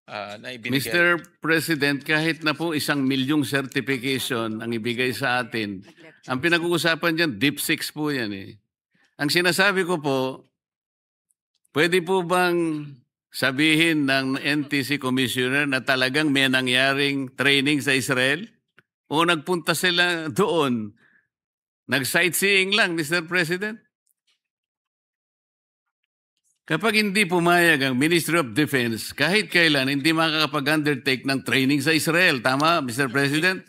na ibinigay. Mr. President, kahit na po 1,000,000 certification ang ibigay sa atin, ang pinag-uusapan dyan, Deep Six po yan eh. Ang sinasabi ko po, pwede po bang sabihin ng NTC Commissioner na talagang may nangyaring training sa Israel? O nagpunta sila doon? Nag-sightseeing lang, Mr. President? Kapag hindi pumayag ang Ministry of Defense, kahit kailan hindi makakapag-undertake ng training sa Israel. Tama, Mr. President?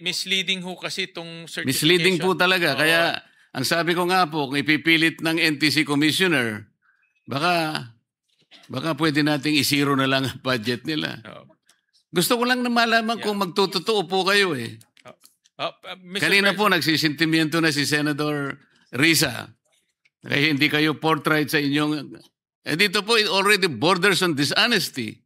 Misleading ho kasi itong certification. Misleading po talaga. Kaya ang sabi ko nga po, kung ipipilit ng NTC Commissioner, baka pwede nating isiro na lang ang budget nila. Gusto ko lang na malaman kung magtutotoo po kayo eh. Kanina po nagsisintimiento na si Senator Risa. Kaya hindi kayo forthright sa inyong... dito po, it already borders on dishonesty.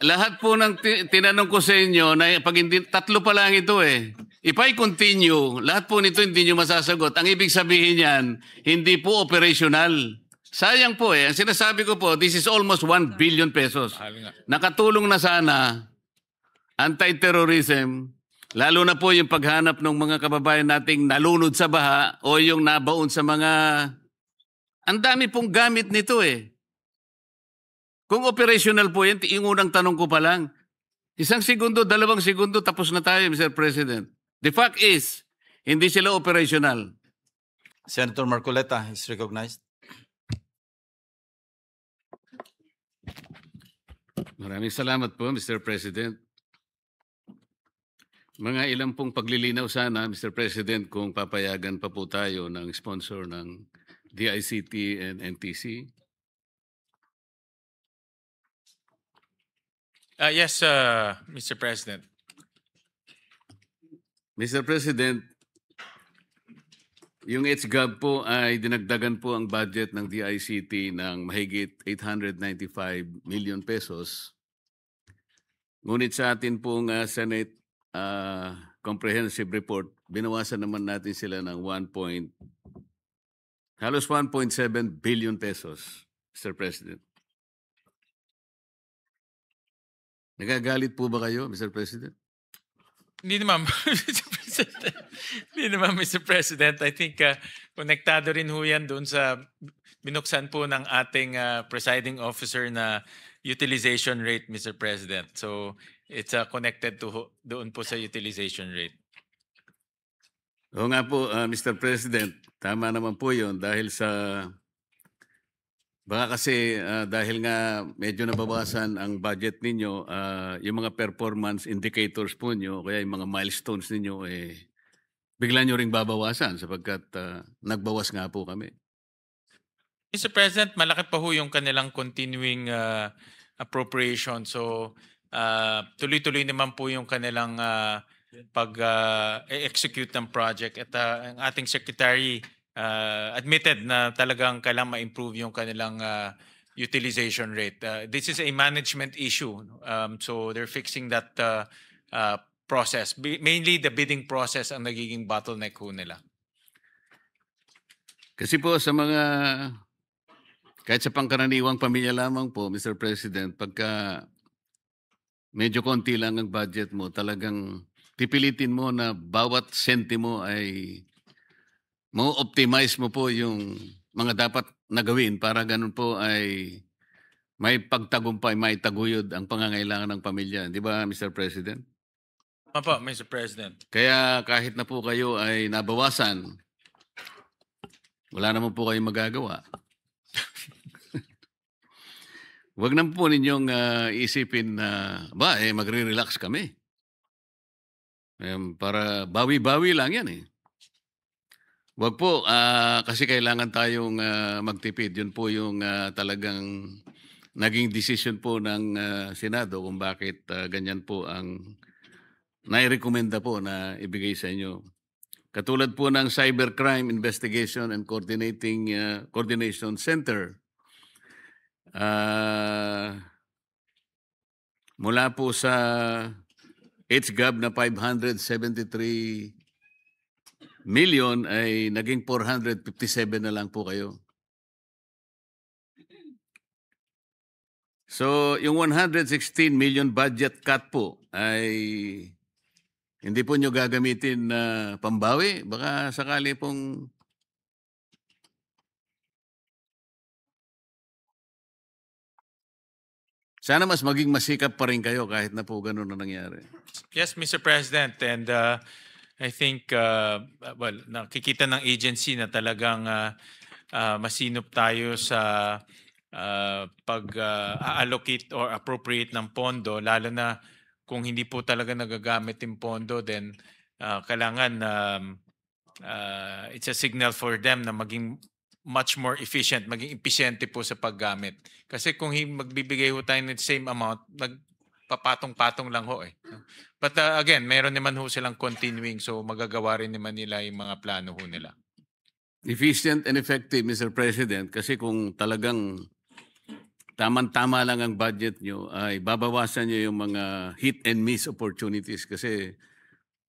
Lahat po ng tinanong ko sa inyo, na pag hindi, tatlo pa lang ito eh. If I continue, lahat po nito hindi nyo masasagot. Ang ibig sabihin yan, hindi po operational. Sayang po eh. Ang sinasabi ko po, this is almost 1 billion pesos. Nakatulong na sana anti-terrorism. Lalo na po yung paghanap ng mga kababayan nating nalunod sa baha o yung nabaon sa mga... Ang dami pong gamit nito eh. Kung operational po yan, yung unang tanong ko pa lang. 1 segundo, 2 segundo, tapos na tayo, Mr. President. The fact is, hindi sila operational. Senator Marcoleta is recognized. Maraming salamat po, Mr. President. Mga ilang pong paglilinaw sana, Mr. President, kung papayagan pa po tayo ng sponsor ng DICT and NTC. Yes, Mr. President. Mr. President, yung HGAB po ay dinagdagan po ang budget ng DICT ng mahigit 895 million pesos. Ngunit sa atin pong Senate comprehensive report, binawasan naman natin sila ng halos 1.7 billion pesos, Mr. President. Nagagalit po ba kayo, Mr. President? Hindi naman, Mr. President. Hindi naman, Mr. President. I think konektado rin ho yan doon sa binuksan po ng ating presiding officer na utilization rate, Mr. President. So, it's connected to doon po sa utilization rate. Oo nga po, Mr. President. Tama naman po yun dahil sa... Baka kasi dahil nga medyo nabawasan ang budget ninyo, yung mga performance indicators po nyo, kaya yung mga milestones ninyo, bigla nyo ring babawasan sapagkat nagbawas nga po kami. Mr. President, malaki pa ho yung kanilang continuing appropriation. So, tuloy-tuloy naman po yung kanilang pag-execute ng project. At ang ating secretary admitted na talagang kailangan ma-improve yung kanilang utilization rate. This is a management issue. So they're fixing that process. Mainly the bidding process ang nagiging bottleneck ho nila. Kasi po sa mga, kahit sa pangkaraniwang pamilya lamang po, Mr. President, pagka medyo konti lang ang budget mo, talagang pipilitin mo na bawat sentimo ay mo-optimize mo po yung mga dapat na gawin para ganun po ay may pagtagumpay, may taguyod ang pangangailangan ng pamilya. Di ba, Mr. President? Opo, Mr. President. Kaya kahit na po kayo ay nabawasan, wala naman po kayong magagawa. Huwag naman po ninyong isipin na, magre-relax kami. Para bawi-bawi lang yan eh. Wag po, kasi kailangan tayong magtipid. Yun po yung talagang naging decision po ng Senado kung bakit ganyan po ang nairekomenda po na ibigay sa inyo. Katulad po ng Cybercrime Investigation and Coordination Center. Mula po sa HGAB na 573 million ay naging 457 na lang po kayo. So, yung 116 million budget cut po ay hindi po nyo gagamitin na pambawi? Baka sakali pong sana mas maging masikap pa rin kayo kahit na po ganun na nangyari. Yes, Mr. President, and I think, well, nakikita ng agency na talagang masinop tayo sa pag-allocate or appropriate ng pondo, lalo na kung hindi po talaga nagagamit yung pondo, then kailangan it's a signal for them na maging much more efficient, maging episyente po sa paggamit. Kasi kung magbibigay ho tayo ng same amount, magpapatong-patong lang ho eh. But again, meron naman ho silang continuing, so magagawa rin naman nila yung mga plano ho nila. Efficient and effective, Mr. President, kasi kung talagang tamang-tama lang ang budget nyo, ay babawasan nyo yung mga hit and miss opportunities kasi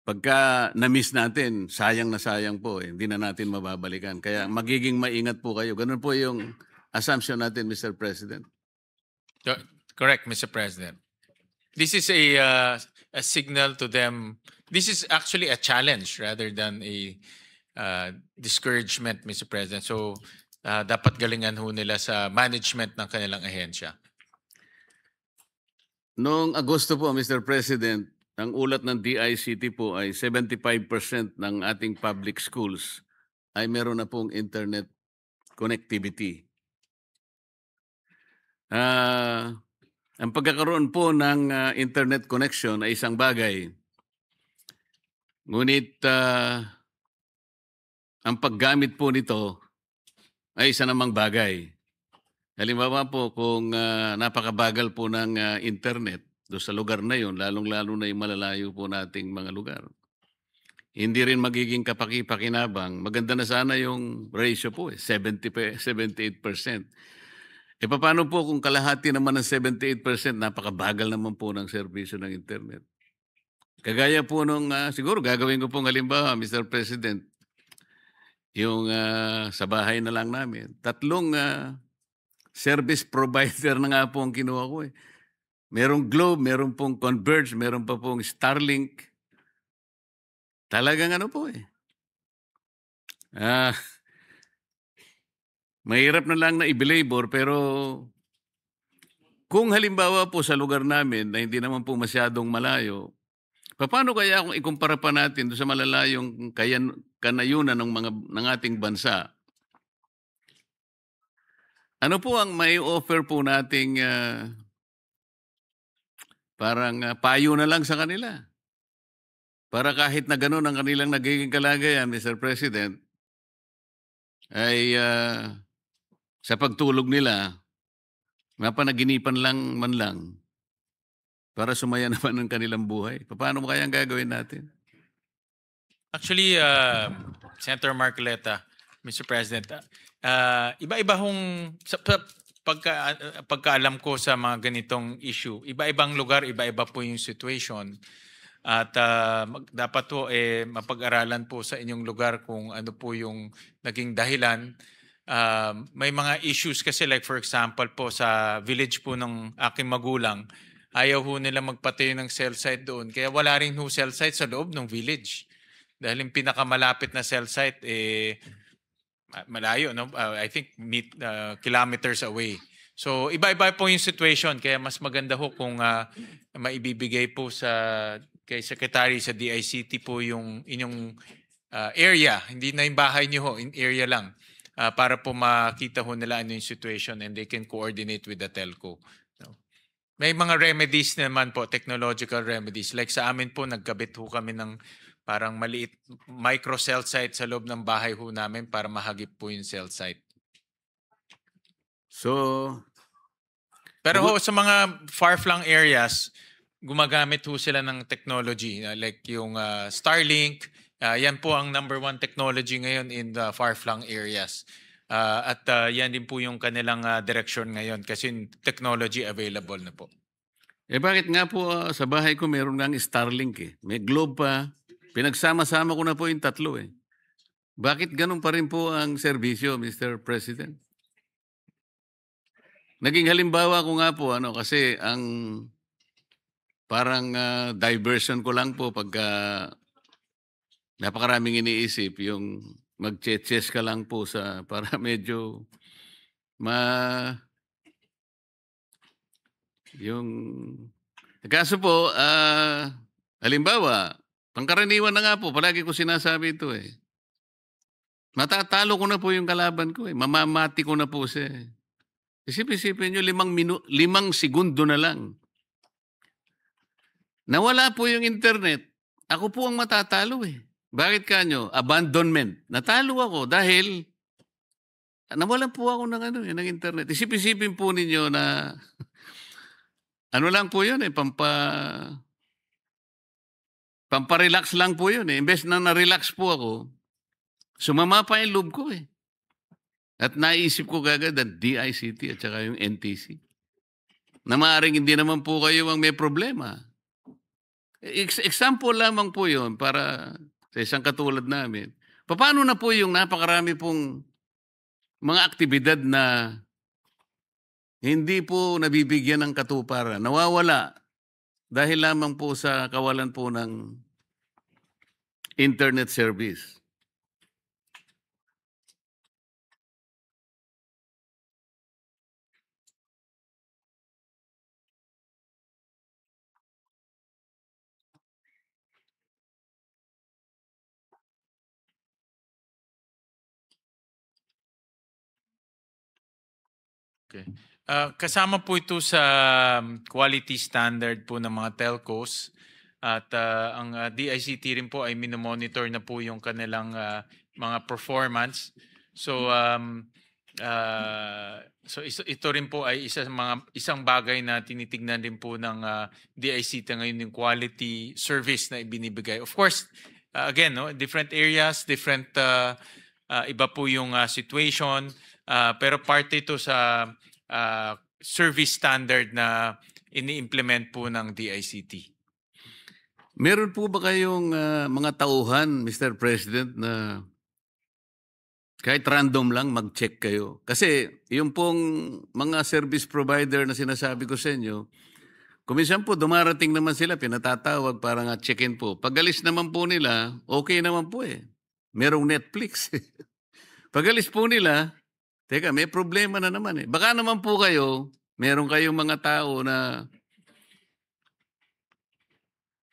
pagka na-miss natin, sayang na sayang po. Hindi na natin mababalikan. Kaya magiging maingat po kayo. Ganun po yung assumption natin, Mr. President. Correct, Mr. President. This is a signal to them. This is actually a challenge rather than a discouragement, Mr. President. So, dapat galingan ho nila sa management ng kanilang ahensya. Noong Agosto po, Mr. President, ang ulat ng DICT po ay 75% ng ating public schools ay meron na pong internet connectivity. Ang pagkakaroon po ng internet connection ay isang bagay. Ngunit ang paggamit po nito ay isa namang bagay. Halimbawa po kung napakabagal po ng internet, doon sa lugar na yun, lalong-lalo na yung malalayo po nating mga lugar. Hindi rin magiging kapaki-pakinabang. Maganda na sana yung ratio po, 78%. Paano po kung kalahati naman ng 78%, napakabagal naman po ng serbisyo ng internet? Kagaya po nung, siguro gagawin ko pong halimbawa, Mr. President, yung sa bahay na lang namin, 3 service provider na nga po ang kinuha ko eh. Merong Globe, meron pong Converge, meron pa pong Starlink. Talagang ano po eh. Mahirap na lang na i-belabor pero kung halimbawa po sa lugar namin na hindi naman po masyadong malayo, paano kaya kung ikumpara pa natin doon sa malalayong kanayunan ng ating bansa? Ano po ang may offer po nating parang payo na lang sa kanila? Para kahit na gano'n ang kanilang nagiging kalagayan, Mr. President, ay sa pagtulog nila, mapanaginipan lang man lang para sumaya naman ang kanilang buhay. Paano mo kaya ang gagawin natin? Actually, Senator Marcoleta, Mr. President, iba-iba hong pagkaalam ko sa mga ganitong issue, iba-ibang lugar, iba-iba po yung situation. At dapat po mapag-aralan po sa inyong lugar kung ano po yung naging dahilan. May mga issues kasi like for example po sa village po ng aking magulang, ayaw ho nila magpatayo ng cell site doon. Kaya wala rin ho cell site sa loob ng village. Dahil yung pinakamalapit na cell site malayo, no? I think kilometers away. So iba-iba po yung situation, kaya mas maganda ho kung maibibigay po kay Secretary sa DICT po yung inyong area, hindi na yung bahay niyo ho, in area lang, para po makita ho nila ano yung situation and they can coordinate with the telco. No? May mga remedies naman po, technological remedies. Like sa amin po, nagkabit ho kami ng parang maliit micro cell site sa loob ng bahay ho namin para mahagip po yung cell site. Pero ho, sa mga far-flung areas, gumagamit ho sila ng technology like yung Starlink. Yan po ang #1 technology ngayon in the far-flung areas. At yan din po yung kanilang direction ngayon kasi technology available na po. Bakit nga po sa bahay ko meron nga Starlink eh. May Globe pa. Pinagsama-sama ko na po yung 3 eh. Bakit ganun pa rin po ang serbisyo, Mr. President? Naging halimbawa ko nga po, kasi ang parang diversion ko lang po pagka napakaraming iniisip, yung mag-chess ka lang po para medyo yung kaso po, halimbawa, pangkaraniwan na nga po, palagi ko sinasabi ito eh. Matatalo ko na po yung kalaban ko eh. Mamamati ko na po siya eh. Isipin nyo, 5 segundo na lang. Nawala po yung internet. Ako po ang matatalo eh. Bakit kanyo? Abandonment. Natalo ako dahil nawalan po ako ng internet. Isipin po ninyo na ano lang po yun eh, pamparelax lang po yun eh. Imbes na na-relax po ako, sumama pa yung loob ko eh. At naisip ko kagad ang DICT at saka yung NTC. Na maaaring hindi naman po kayo ang may problema. Example lamang po yun para sa isang katulad namin. Paano na po yung napakarami pong mga aktibidad na hindi po nabibigyan ng katuparan, nawawala dahil lamang po sa kawalan po ng internet service. Okay. Kasama po ito sa quality standard po ng mga telcos at ang DICT rin po ay minomonitor na po yung kanilang mga performance. So ito rin po ay isang bagay na tinitignan din po ng DICT ngayon, yung quality service na ibinibigay. Of course, again, no, different areas, different iba po yung situation. Pero parte ito sa service standard na ini-implement po ng DICT. Meron po ba kayong mga tauhan, Mr. President, na kahit random lang mag-check kayo? Kasi yung pong mga service provider na sinasabi ko sa inyo, kuminsan po dumarating naman sila, pinatatawag para nga check-in po. Pag-alis naman po nila, okay naman po eh. Merong Netflix. Pag-alis po nila, teka, may problema na naman eh. Baka naman po kayo, meron kayong mga tao na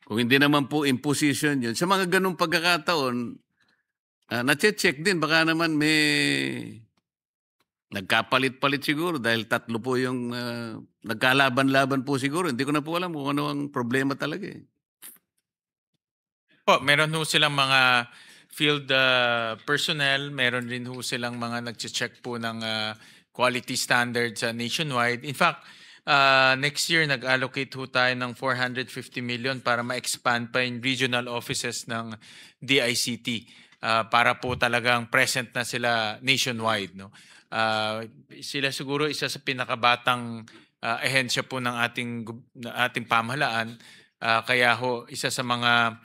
kung hindi naman po imposition yun, sa mga ganung pagkakataon, na-check din, baka naman may nagkapalit-palit siguro dahil 3 po yung nagkalaban-laban po siguro. Hindi ko na po alam kung ano ang problema talaga eh. Po, meron ho silang mga field personnel, meron rin ho silang mga nag-check po ng quality standards nationwide. In fact, next year nag-allocate ho tayo ng 450 million para ma-expand pa yung regional offices ng DICT para po talagang present na sila nationwide. No? Sila siguro isa sa pinakabatang ahensya po ng ating pamahalaan. Kaya ho, isa sa mga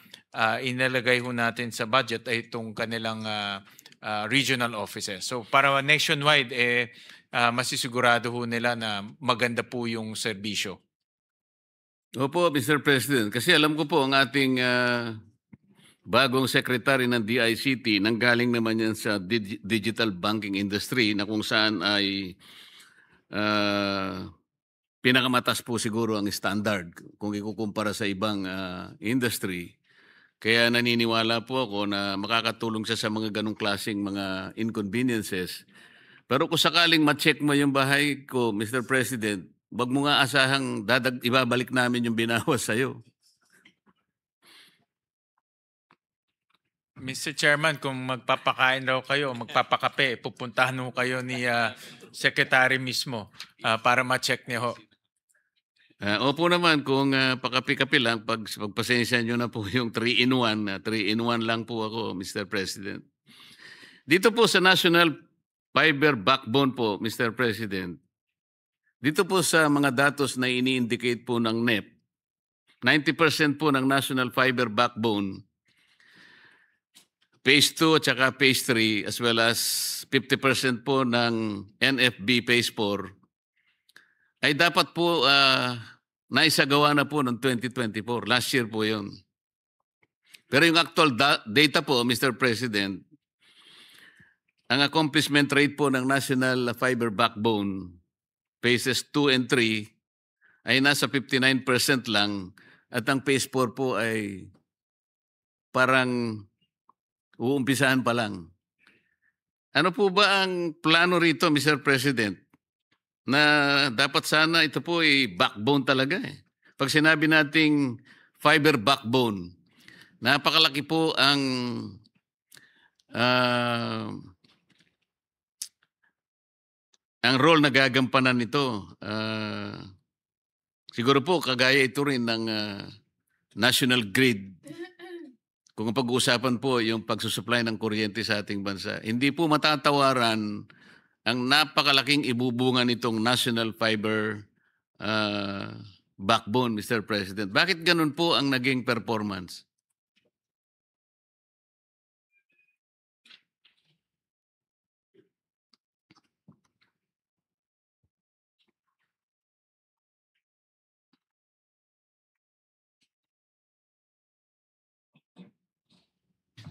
inilagay ho natin sa budget ay itong kanilang regional offices. So para nationwide, masisigurado ho nila na maganda po yung serbisyo. Opo, Mr. President. Kasi alam ko po ang ating bagong secretary ng DICT, nanggaling naman yan sa digital banking industry na kung saan ay pinakamatas po siguro ang standard kung ikukumpara sa ibang industry. Kaya naniniwala po ako na makakatulong siya sa mga ganong klaseng mga inconveniences. Pero kung sakaling ma-check mo yung bahay ko, Mr. President, wag mo nga asahang ibabalik namin yung binawas sa'yo. Mr. Chairman, kung magpapakain raw kayo, magpapakape, pupuntahan ho kayo ni Secretary mismo para ma-check niya ho. Opo naman, kung pakapi-kapi lang, pagpasensya nyo na po yung 3-in-1. 3-in-1 lang po ako, Mr. President. Dito po sa National Fiber Backbone po, Mr. President, dito po sa mga datos na ini-indicate po ng NEP, 90% po ng National Fiber Backbone, Phase 2 at saka Phase 3, as well as 50% po ng NFB Phase 4, ay dapat po naisagawa na po noong 2024. Last year po yun. Pero yung actual data po, Mr. President, ang accomplishment rate po ng National Fiber Backbone phases 2 and 3 ay nasa 59% lang at ang phase 4 po ay parang uumpisahan pa lang. Ano po ba ang plano rito, Mr. President? Na dapat sana ito po ay backbone talaga eh. Pag sinabi nating fiber backbone, napakalaki po ang role na gagampanan nito. Siguro po kagaya ito rin ng national grid. Kung pag-uusapan po yung pagsusupply ng kuryente sa ating bansa, hindi po matatawaran ang napakalaking ibubunga nitong national fiber backbone, Mr. President. Bakit ganun po ang naging performance?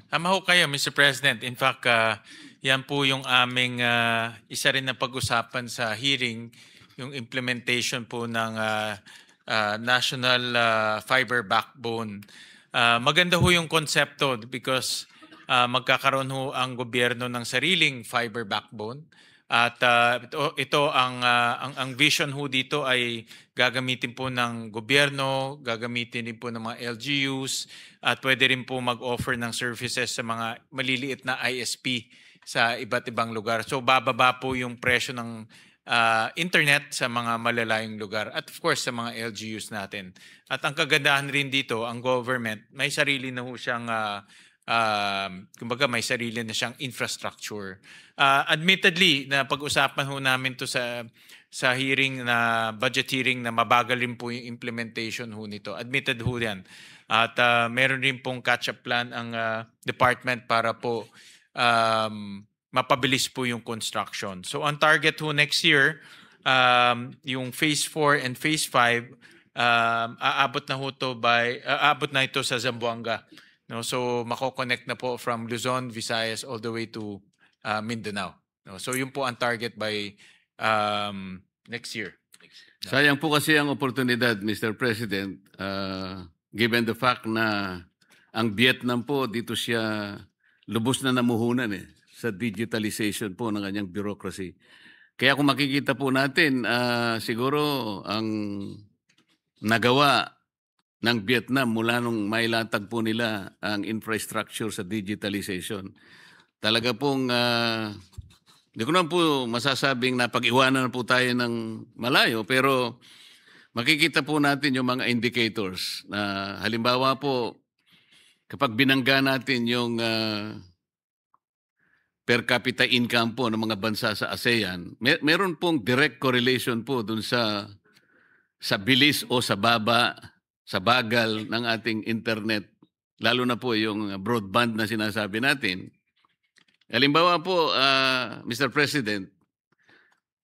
Tama ho kayo, Mr. President. In fact, yan po yung aming isa rin na pag-usapan sa hearing, yung implementation po ng National Fiber Backbone. Maganda ho yung konsepto because magkakaroon ho ang gobyerno ng sariling fiber backbone. At ito ang vision ho dito ay gagamitin po ng gobyerno, gagamitin din po ng mga LGUs, at pwede rin po mag-offer ng services sa mga maliliit na ISP sa iba't ibang lugar. So bababa po yung presyo ng internet sa mga malalayong lugar at of course sa mga LGUs natin. At ang kagandahan rin dito, ang government may sarili na ho siyang kumbaga may sarili na siyang infrastructure. Admittedly, na pag-usapan ho namin to sa hearing na budget hearing na mabagal rin po yung implementation ho nito. Admitted ho yan. At meron rin pong catch-up plan ang department para po mapabilis po yung construction. So on target ho next year, yung phase 4 and phase 5 aabot na ho to aabot na ito sa Zamboanga. No, so mako-connect na po from Luzon, Visayas all the way to Mindanao. No, so yun po ang target by next year. Sayang po kasi ang oportunidad, Mr. President, given the fact na ang Vietnam po dito siya lubos na namuhunan sa digitalization po ng kanyang bureaucracy. Kaya kung makikita po natin, siguro ang nagawa ng Vietnam mula nung mailatag po nila ang infrastructure sa digitalization. Talaga pong, hindi ko naman po masasabing na pag-iwanan na po tayo ng malayo, pero makikita po natin yung mga indicators na halimbawa po, kapag binangga natin yung per capita income po ng mga bansa sa ASEAN, meron pong direct correlation po dun sa bilis o sa bagal ng ating internet, lalo na po yung broadband na sinasabi natin. Halimbawa po, Mr. President,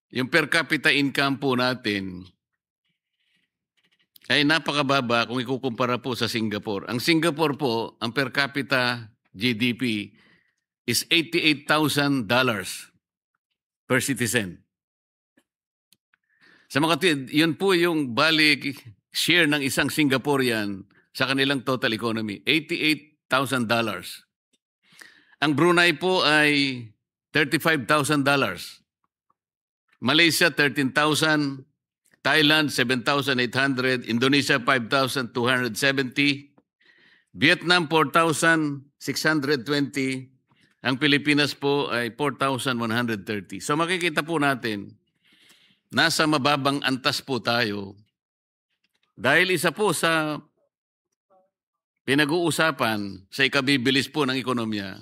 yung per capita income po natin ay napakababa kung ikukumpara po sa Singapore. Ang Singapore po, ang per capita GDP is $88,000 per citizen. Sa mga yun po yung balik share ng isang Singaporean sa kanilang total economy, $88,000. Ang Brunei po ay $35,000. Malaysia, 13,000. Thailand, 7,800. Indonesia, 5,270. Vietnam, 4,620. Ang Pilipinas po ay 4,130. So makikita po natin, nasa mababang antas po tayo. Dahil isa po sa pinag-uusapan sa ikabibilis po ng ekonomiya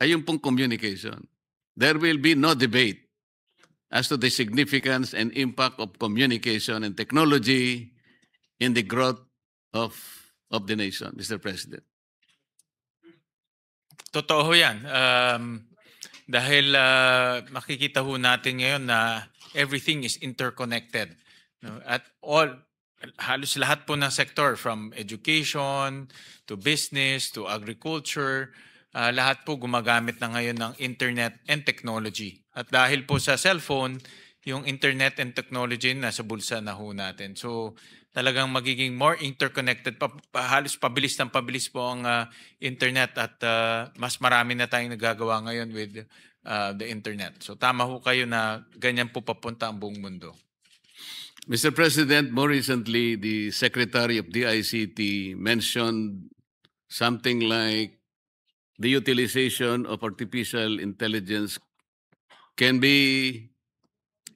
ay yung pong communication. There will be no debate as to the significance and impact of communication and technology in the growth of the nation, Mr. President. Totoo yan. Dahil makikita ho natin ngayon na everything is interconnected. No? At halos lahat po ng sector, from education to business to agriculture, lahat po gumagamit na ngayon ng internet and technology. At dahil po sa cellphone, yung internet and technology nasa bulsa na ho natin. So talagang magiging more interconnected, halos pabilis po ang internet, at mas marami na tayong nagagawa ngayon with the internet. So tama ho kayo na ganyan po papunta ang buong mundo. Mr. President, more recently, the Secretary of DICT mentioned something like the utilization of artificial intelligence can be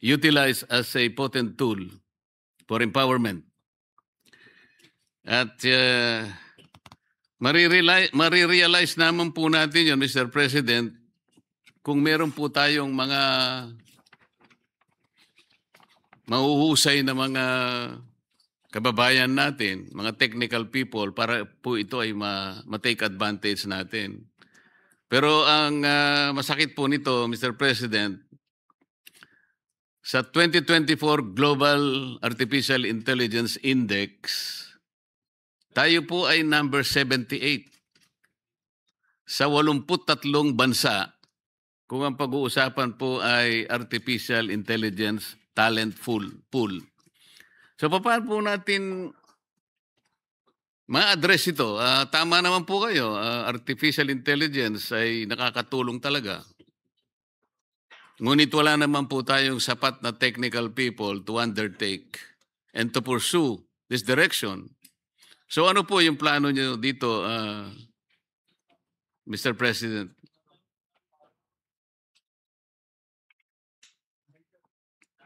utilized as a potent tool for empowerment. At marirealize naman po natin yun, Mr. President, kung meron po tayong mga mahuhusay na mga kababayan natin, mga technical people, para po ito ay ma-take advantage natin. Pero ang masakit po nito, Mr. President, sa 2024 Global Artificial Intelligence Index, tayo po ay number 78 sa 83 bansa kung ang pag-uusapan po ay artificial intelligence talent pool. So paano po natin ma-address ito? Tama naman po kayo, artificial intelligence ay nakakatulong talaga. Ngunit wala naman po tayong sapat na technical people to undertake and to pursue this direction. So ano po yung plano niyo dito, Mr. President?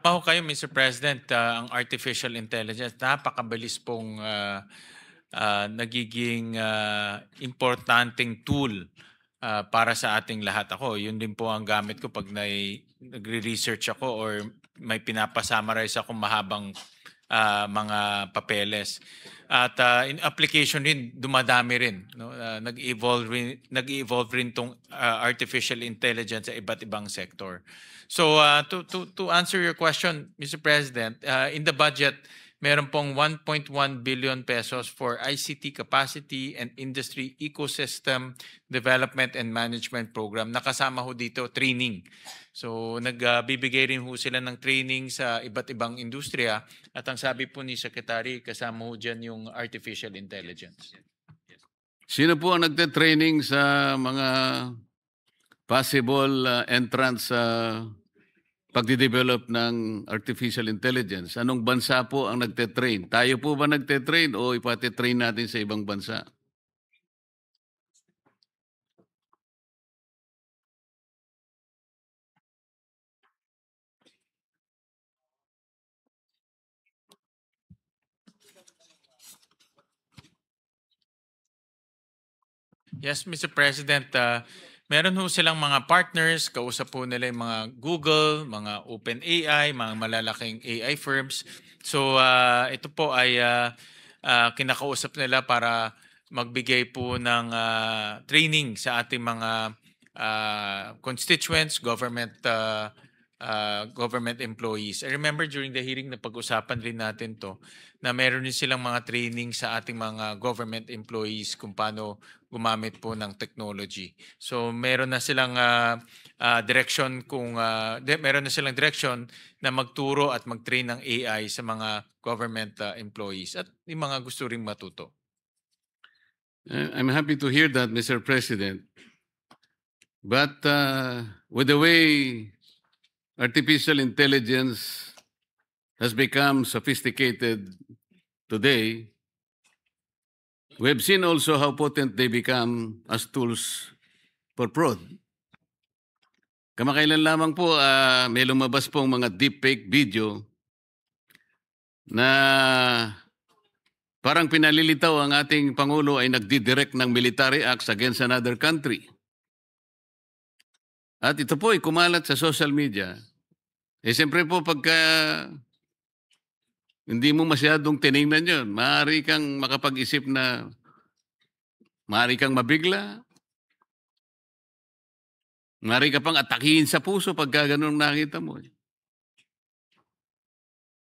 Ako kayo, Mr. President, ang artificial intelligence, napakabilis pong nagiging importanteng tool para sa ating lahat. Ako, yun din po ang gamit ko pag nagre-research ako or may pinapasummarize ako mahabang mga papeles. At in application rin, dumadami rin. No? Nag-evolve rin tong artificial intelligence sa iba't ibang sector. So to answer your question, Mr. President, in the budget, meron pong 1.1 billion pesos for ICT capacity and industry ecosystem development and management program. Nakasama ho dito training. So nagbibigay rin ho sila ng training sa iba't ibang industriya, at ang sabi po ni Secretary, kasama ho dyan yung artificial intelligence. Sino po ang nagte-training sa mga possible entrance sa pagdi-develop ng artificial intelligence? Anong bansa po ang nagte-train? Tayo po ba nagte-train o ipati-train natin sa ibang bansa? Yes, Mr. President, meron ho silang mga partners, kausap po nila yung mga Google, mga OpenAI, mga malalaking AI firms. So ito po ay kinakausap nila para magbigay po ng training sa ating mga constituents, government employees. I remember during the hearing na pag-usapan rin natin to, na meron din silang mga training sa ating mga government employees kung paano gumamit po ng technology. So meron na silang direction meron na silang direction na magturo at mag-train ng AI sa mga government employees at yung mga gusto ring matuto. I'm happy to hear that, Mr. President. But with the way artificial intelligence has become sophisticated today, we have seen also how potent they become as tools for fraud. Kamakailan lamang po, may lumabas pong mga deepfake video na parang pinalilitaw ang ating Pangulo ay nagdidirect ng military acts against another country. At ito po ay kumalat sa social media. Siyempre po pagka hindi mo masyadong tinignan yun, maaari kang makapag-isip na maaari kang mabigla, maaari ka pang atakihin sa puso pagka ganun nakita mo.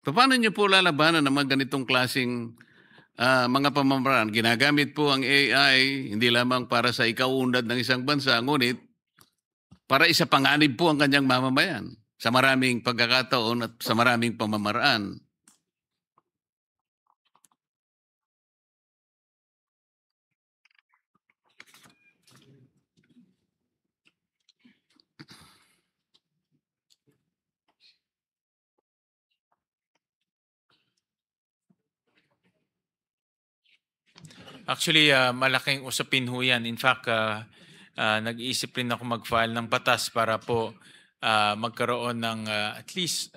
Paano niyo po lalabanan ng mga ganitong klaseng mga pamamaraan? Ginagamit po ang AI hindi lamang para sa ikaunlad ng isang bansa, ngunit para isapanganib po ang kanyang mamamayan sa maraming pagkakataon at sa maraming pamamaraan. Actually, malaking usapin ho yan. In fact, nag-iisip rin ako mag-file ng batas para po magkaroon ng at least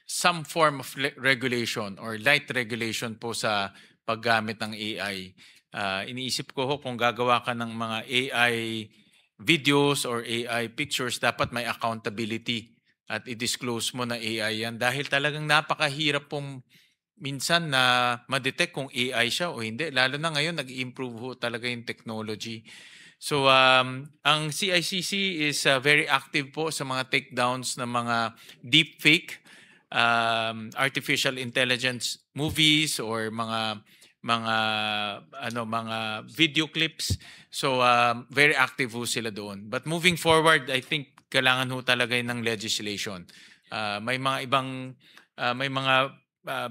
some form of regulation or light regulation po sa paggamit ng AI. Iniisip ko ho kung gagawa ka ng mga AI videos or AI pictures, dapat may accountability at i-disclose mo na AI yan dahil talagang napakahirap pong minsan na ma-detect kung AI siya o hindi. Lalo na ngayon, nag-improve ho talaga yung technology. So, ang CICC is very active po sa mga takedowns ng mga deepfake, artificial intelligence movies or mga video clips. So, very active ho sila doon. But moving forward, I think kailangan ho talaga ng legislation. May mga ibang, may mga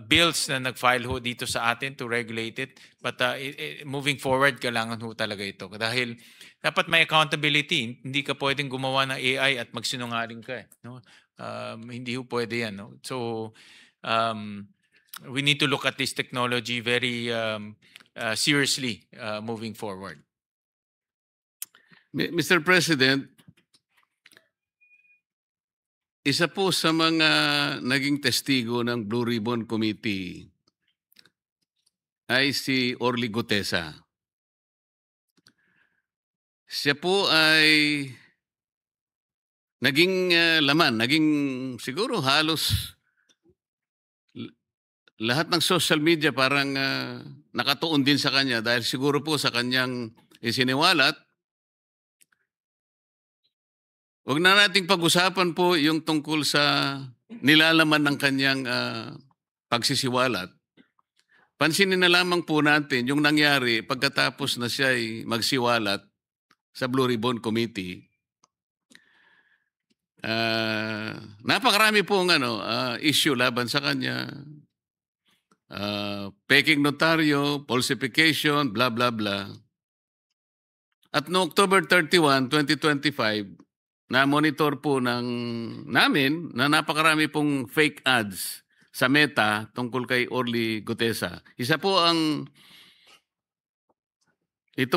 bills na nag-file ho dito sa atin to regulate it. But moving forward, kailangan ho talaga ito. Dahil dapat may accountability. Hindi ka pwedeng gumawa ng AI at magsinungaling ka. No? Hindi ho pwede yan. No? So, we need to look at this technology very seriously moving forward. Mr. President, isa po sa mga naging testigo ng Blue Ribbon Committee ay si Orly Gutesa. Siya po ay naging laman, naging siguro halos lahat ng social media parang nakatuon din sa kanya dahil siguro po sa kanyang isiniwalat. Huwag na nating pag-usapan po yung tungkol sa nilalaman ng kanyang pagsisiwalat. Pansinin na lamang po natin yung nangyari pagkatapos na siya ay magsiwalat sa Blue Ribbon Committee. Napakarami pong issue laban sa kanya. Peking notaryo, falsification, blah, blah, blah. At no October 31, 2025, na-monitor po namin na napakarami pong fake ads sa Meta tungkol kay Orly Gutesa. Ito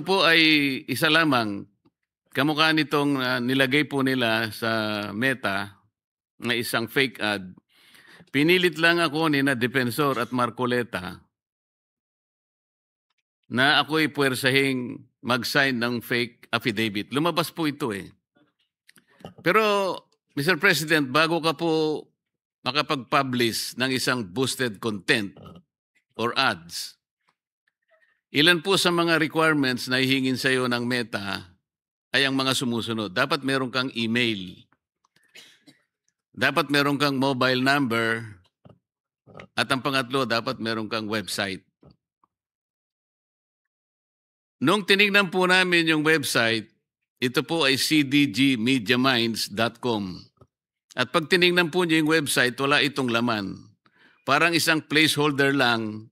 po ay isa lamang kamukha nitong nilagay po nila sa Meta na isang fake ad. Pinilit lang ako ni na Defensor at Marcoleta na ako'y puwersahing mag-sign ng fake affidavit. Lumabas po ito eh. Pero, Mr. President, bago ka po makapag-publish ng isang boosted content or ads, ilan po sa mga requirements na ihingin sa iyo ng Meta ay ang mga sumusunod. Dapat meron kang email. Dapat meron kang mobile number. At ang pangatlo, dapat meron kang website. Nung tinignan po namin yung website, ito po ay cdgmediaminds.com. At pag tinignan po niyo yung website, wala itong laman. Parang isang placeholder lang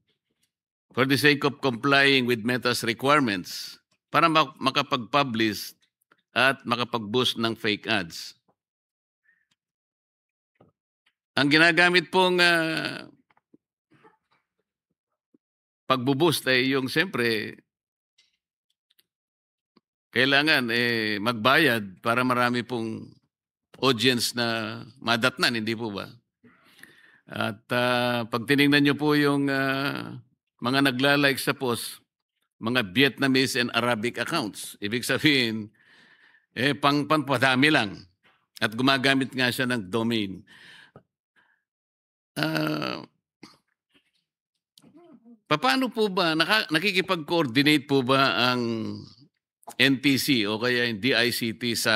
for the sake of complying with Meta's requirements para makapag-publish at makapag-boost ng fake ads. Ang ginagamit pong pag-boost ay yung siyempre kailangan magbayad para marami pong audience na madatnan, hindi po ba? At pag tinignan nyo po yung mga naglalike sa post, mga Vietnamese and Arabic accounts, ibig sabihin, pangpadami lang. At gumagamit nga siya ng domain. Paano po ba, nakikipag-coordinate po ba ang NTC o kaya yung DICT sa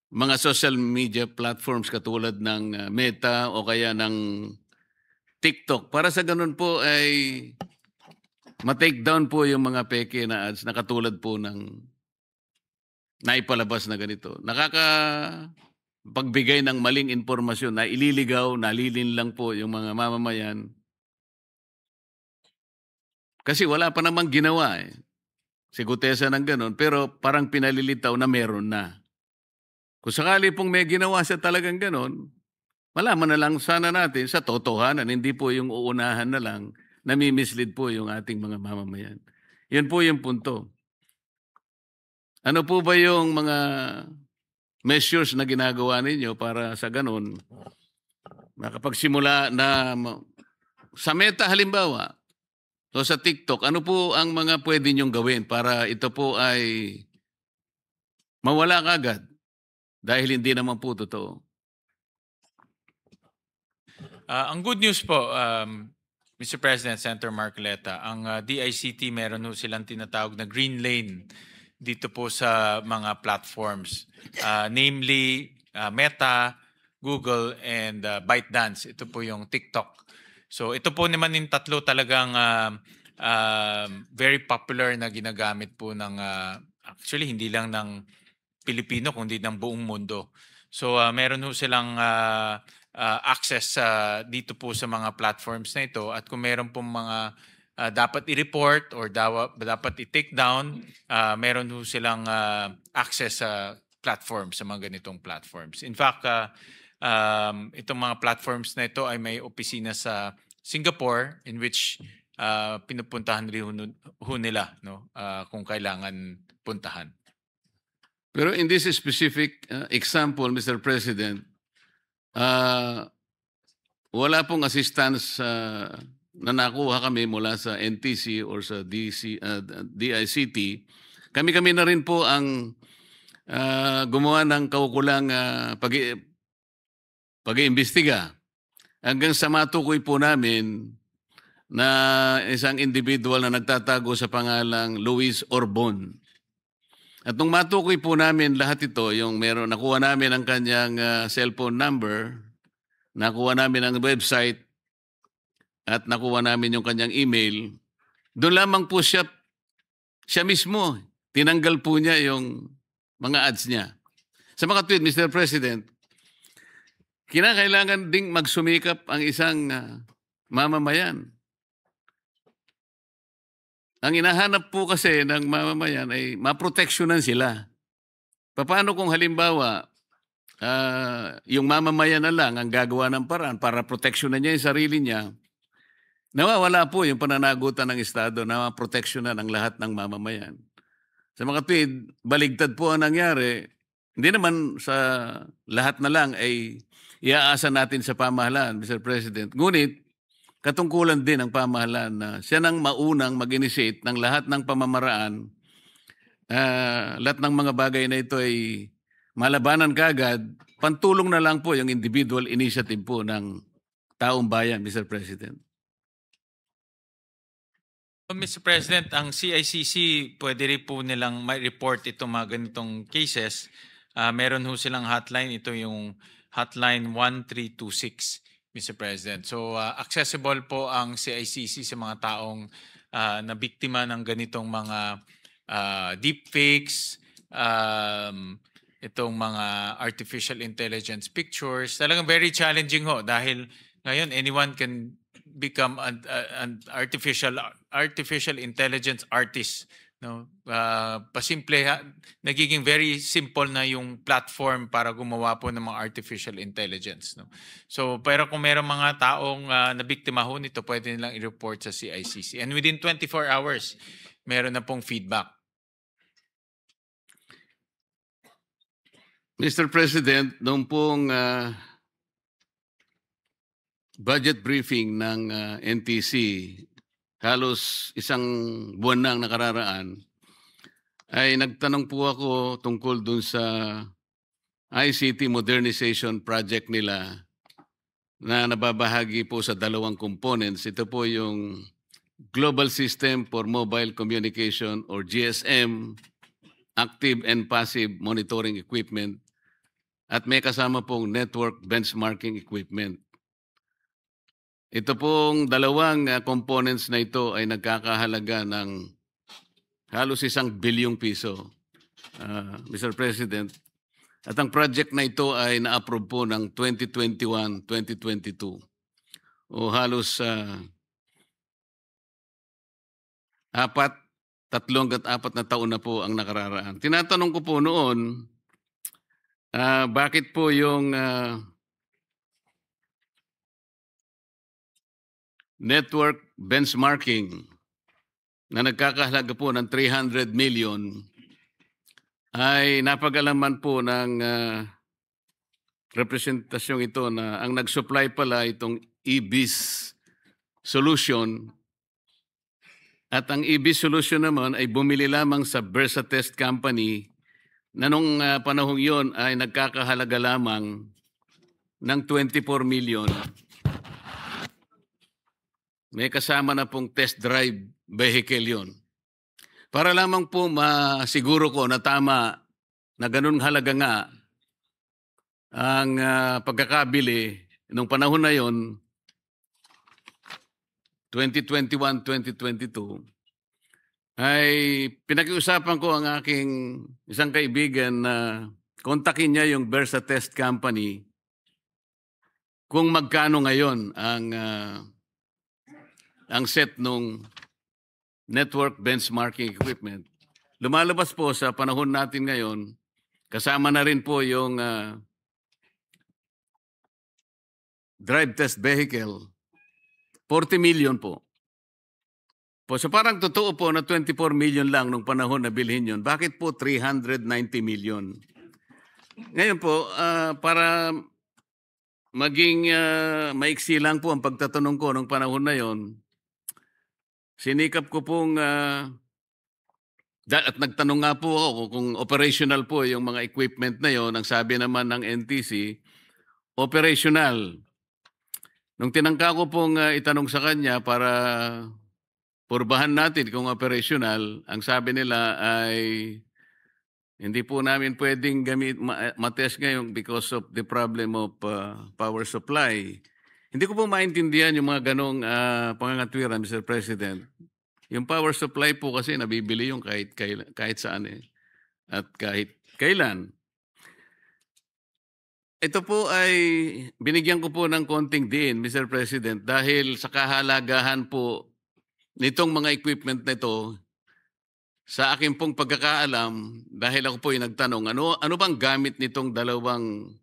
mga social media platforms katulad ng Meta o kaya ng TikTok para sa ganun po ay ma-take down po yung mga peke na ads na katulad po ng naipalabas na ganito. Pagbigay ng maling impormasyon na ililigaw, nalilin lang po yung mga mamamayan. Kasi wala pa namang ginawa eh. Si Gutesa ng ganun, pero parang pinalilitaw na meron na. Kung sakali pong may ginawa siya talagang ganun, malaman na lang sana natin sa totohanan, hindi po yung uunahan na lang, nami-mislead po yung ating mga mamamayan. Yun po yung punto. Ano po ba yung mga measures na ginagawa ninyo para sa ganun, makapagsimula na sa Meta halimbawa, o sa TikTok, ano po ang mga pwede nyong gawin para ito po ay mawala kagad dahil hindi naman po totoo? Ang good news po, Mr. President, Senator Marcoleta, ang DICT meron ho silang tinatawag na green lane dito po sa mga platforms. Namely, Meta, Google, and ByteDance. Ito po yung TikTok. So ito po naman yung tatlo talagang very popular na ginagamit po ng, actually hindi lang ng Pilipino kundi ng buong mundo. So meron ho silang access dito po sa mga platforms na ito at kung meron pong mga dapat i-report or dapat i-take down, meron ho silang access sa platforms, sa mga ganitong platforms. In fact, itong mga platforms na ito ay may opisina sa Singapore in which pinupuntahan rin ho nila no? Kung kailangan puntahan. Pero in this specific example, Mr. President, wala pong assistance na nakuha kami mula sa NTC or sa DICT. Kami na rin po ang gumawa ng kaukulang pag-iimbestiga hanggang sa matukoy po namin na isang individual na nagtatago sa pangalang Luis Orbon. At nung matukoy po namin lahat ito, yung nakuha namin ang kanyang cellphone number, nakuha namin ang website, at nakuha namin yung kanyang email, doon lamang po siya mismo, tinanggal po niya yung mga ads niya. Sa mga tweet, Mr. President, kinakailangan ding magsumikap ang isang mamamayan. Ang hinahanap po kasi ng mamamayan ay maproteksyonan sila. Paano kung halimbawa, yung mamamayan na lang ang gagawa ng paraan para proteksyonan niya yung sarili niya, nawawala po yung pananagutan ng Estado na maproteksyonan ang lahat ng mamamayan. Sa mga tweet, baligtad po ang nangyari. Hindi naman sa lahat na lang ay iaasa natin sa pamahalaan, Mr. President. Ngunit, katungkulan din ng pamahalaan na siya nang maunang mag-initiate ng lahat ng pamamaraan. Lahat ng mga bagay na ito ay malabanan kagad. Pantulong na lang po yung individual initiative po ng taong bayan, Mr. President. Mr. President, ang CICC pwede rin po nilang ma-report itong mga ganitong cases. Meron ho silang hotline. Ito yung hotline 1326, Mr. President. So, accessible po ang CICC sa mga taong na biktima ng ganitong mga deepfakes, itong mga artificial intelligence pictures. Talagang very challenging ho dahil ngayon anyone can become an artificial intelligence artist, no? Pasimple nagiging very simple na yung platform para gumawa po ng mga artificial intelligence, no? So pero kung mayroong mga taong nabiktima ho nito, pwede nilang i-report sa CICC and within 24 hours meron na pong feedback. Mr. President, nung pong budget briefing ng NTC, halos isang buwan nang nakararaan, ay nagtanong po ako tungkol dun sa ICT modernization project nila na nababahagi po sa dalawang components. Ito po yung Global System for Mobile Communication or GSM, Active and Passive Monitoring Equipment, at may kasama pong network benchmarking equipment. Ito pong dalawang components na ito ay nagkakahalaga ng halos 1 bilyong piso, Mr. President. At ang project na ito ay na-approve po ng 2021-2022 o halos 3 at 4 na taon na po ang nakararaan. Tinatanong ko po noon, bakit po yung network benchmarking na nagkakahalaga po ng 300 million ay napag-alaman po ng representasyong ito na ang nag-supply pala itong EBIS solution, at ang EBIS solution naman ay bumili lamang sa Versatest Company na nung panahong yon ay nagkakahalaga lamang ng 24 million. May kasama na pong test drive vehicle yon. Para lamang po masiguro ko na tama na ganun halaga nga ang pagkakabili nung panahon na yon, 2021-2022, ay pinakiusapan ko ang aking isang kaibigan na kontakin niya yung Versatest Company kung magkano ngayon ang set nung network benchmarking equipment. Lumalabas po sa panahon natin ngayon, kasama na rin po yung drive test vehicle, 40 million po. So parang totoo po na 24 million lang nung panahon na bilhin yun. Bakit po 390 million? Ngayon po, para maging maiksi lang po ang pagtatanong ko nung panahon na yon, sinikap ko pong, at nagtanong nga po ako kung operational po yung mga equipment na yon. Ang sabi naman ng NTC, operational. Nung tinangka ko pong itanong sa kanya para purbahan natin kung operational, ang sabi nila ay hindi po namin pwedeng matest ngayon because of the problem of power supply. Hindi ko po maintindihan yung mga ganong pangangatwiran, Mr. President. Yung power supply po kasi nabibili yung kahit saan at kahit kailan. Ito po ay binigyan ko po ng konting diin, Mr. President, dahil sa kahalagahan po nitong mga equipment na ito, sa akin pong pagkakaalam, dahil ako po ay nagtanong, ano bang gamit nitong dalawang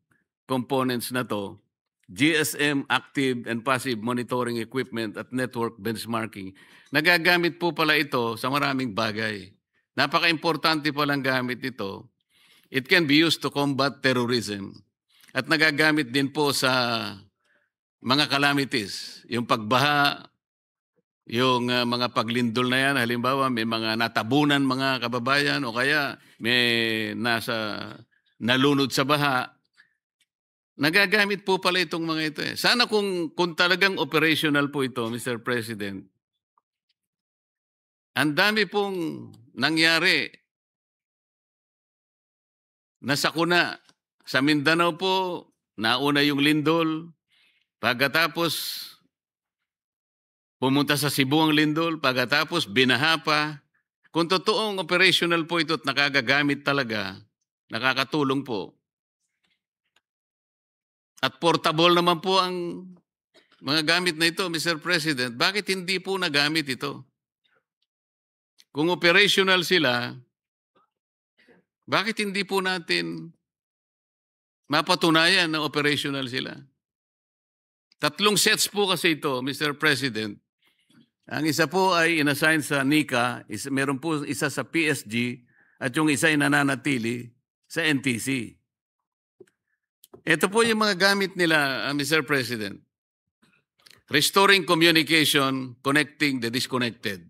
components na to? GSM Active and Passive Monitoring Equipment at Network Benchmarking. Nagagamit po pala ito sa maraming bagay. Napaka-importante palang gamit ito. It can be used to combat terrorism. At nagagamit din po sa mga calamities. Yung pagbaha, yung mga paglindol na yan, halimbawa may mga natabunan mga kababayan o kaya may nalunod sa baha. Nagagamit po pala itong mga ito. Sana kung talagang operational po ito, Mr. President, ang dami pong nangyari na sakuna. Sa Mindanao po, nauna yung lindol. Pagkatapos, pumunta sa Cebu ang lindol. Pagkatapos, binaha pa. Kung totoong operational po ito at nakagagamit talaga, nakakatulong po. At portable naman po ang mga gamit na ito, Mr. President. Bakit hindi po nagamit ito? Kung operational sila, bakit hindi po natin mapatunayan na operational sila? 3 sets po kasi ito, Mr. President. Ang isa po ay inassign sa NICA, meron po isa sa PSG, at yung isa ay nananatili sa NTC. Ito po yung mga gamit nila, Mr. President. Restoring communication, connecting the disconnected.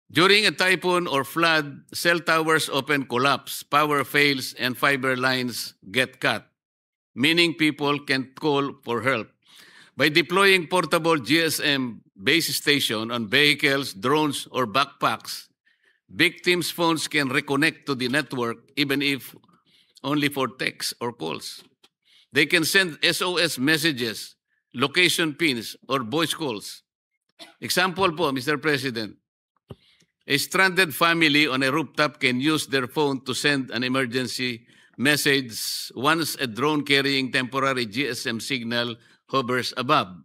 During a typhoon or flood, cell towers often collapse, power fails, and fiber lines get cut, meaning people can call for help. By deploying portable GSM base station on vehicles, drones, or backpacks, victims' phones can reconnect to the network even if only for text or calls. They can send SOS messages, location pins, or voice calls. Example po, Mr. President, a stranded family on a rooftop can use their phone to send an emergency message once a drone carrying temporary GSM signal hovers above.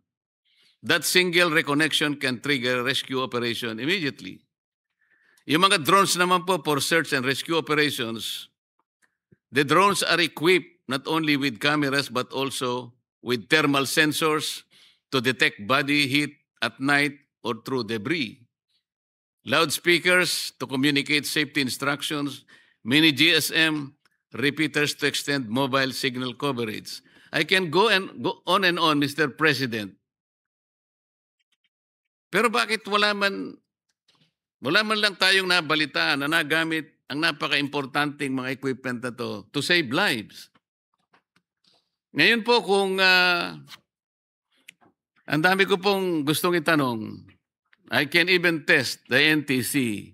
That single reconnection can trigger rescue operation immediately. Yung mga drones naman po for search and rescue operations, the drones are equipped not only with cameras but also with thermal sensors to detect body heat at night or through debris. Loudspeakers to communicate safety instructions, mini GSM, repeaters to extend mobile signal coverage. I can go on and on, Mr. President. Pero bakit wala man lang tayong nabalitaan na nagamit ang napaka-importanting mga equipment na to save lives? Ngayon po kung ang dami ko pong gustong itanong, I can even test the NTC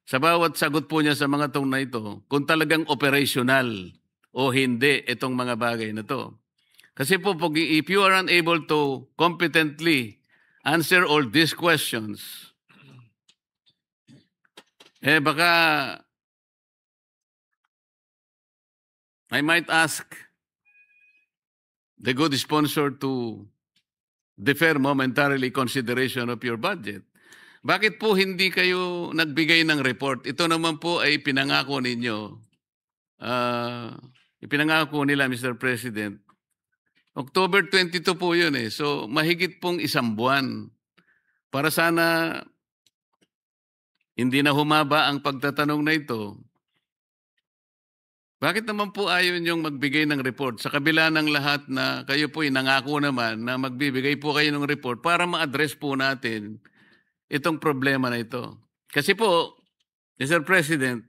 sa bawat sagot po niya sa mga tong na ito kung talagang operational o hindi itong mga bagay na to. Kasi po, if you are unable to competently answer all these questions, baka I might ask the good sponsor to defer momentarily consideration of your budget. Bakit po hindi kayo nagbigay ng report? Ito naman po ay pinangako ninyo. Ipinangako nila, Mr. President. October 22 po yun eh. So mahigit pong isang buwan. Para sana hindi na humaba ang pagtatanong na ito. Bakit naman po ayaw niyong magbigay ng report sa kabila ng lahat na kayo po nangako naman na magbibigay po kayo ng report para ma-address po natin itong problema na ito? Kasi po, Mr. President,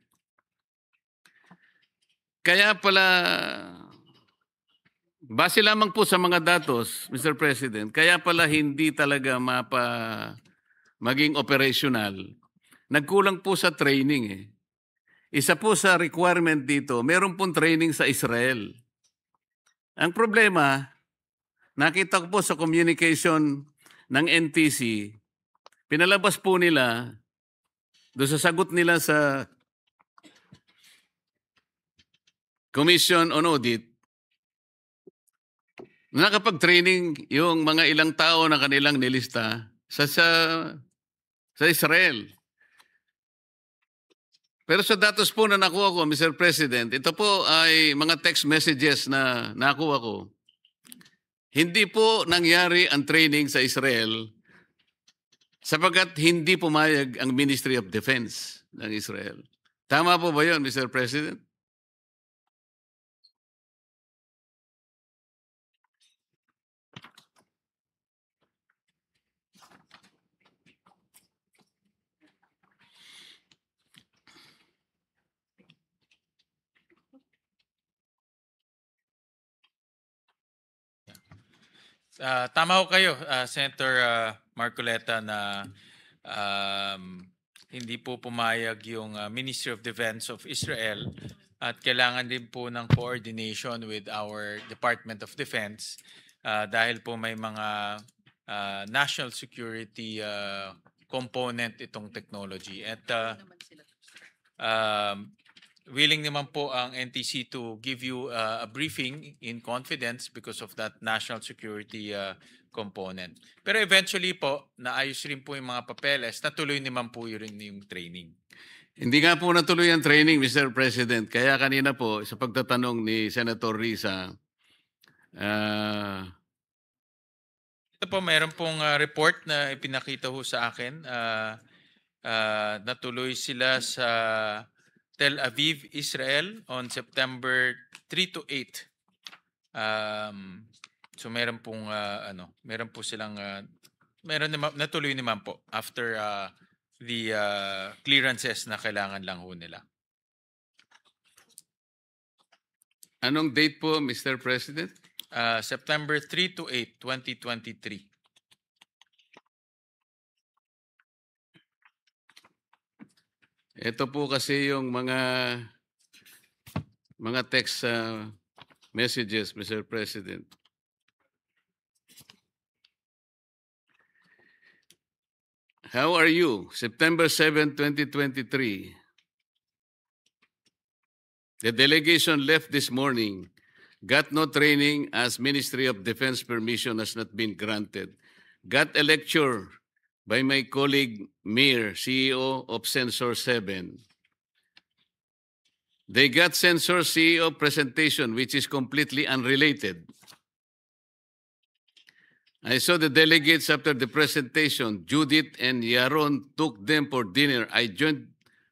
kaya pala, base lamang po sa mga datos, Mr. President, kaya pala hindi talaga maging operational. Nagkulang po sa training eh. Isa po sa requirement dito, meron pong training sa Israel. Ang problema, nakita ko po sa communication ng NTC, pinalabas po nila, doon sa sagot nila sa Commission on Audit, nakapag-training yung mga ilang tao na kanilang nilista sa Israel. Pero sa datos po na nakuha ko, Mr. President, ito po ay mga text messages na nakuha ko. Hindi po nangyari ang training sa Israel sapagkat hindi pumayag ang Ministry of Defense ng Israel. Tama po ba yun, Mr. President? Tama ho kayo, Senator Marcoleta, na hindi po pumayag yung Ministry of Defense of Israel at kailangan din po ng coordination with our Department of Defense dahil po may mga national security component itong technology. At willing naman po ang NTC to give you a briefing in confidence because of that national security component. Pero eventually po, naayos rin po yung mga papeles, natuloy naman po yun yung training. Hindi nga po natuloy ang training, Mr. President. Kaya kanina po, sa pagtatanong ni Senator Risa, ito po, mayroon pong report na ipinakita ho sa akin. Natuloy sila sa Tel Aviv, Israel on September 3 to 8. So meron pong meron po silang natuloy naman po after the clearances na kailangan lang ho nila. Anong date po, Mr. President? September 3 to 8, 2023. Ito po kasi yung mga mga text messages, Mr. President. How are you? September 7, 2023. The delegation left this morning, got no training as Ministry of Defense permission has not been granted. Got a lecture by my colleague Mir, CEO of Sensor 7. They got Sensor CEO presentation, which is completely unrelated. I saw the delegates after the presentation. Judith and Yaron took them for dinner. I joined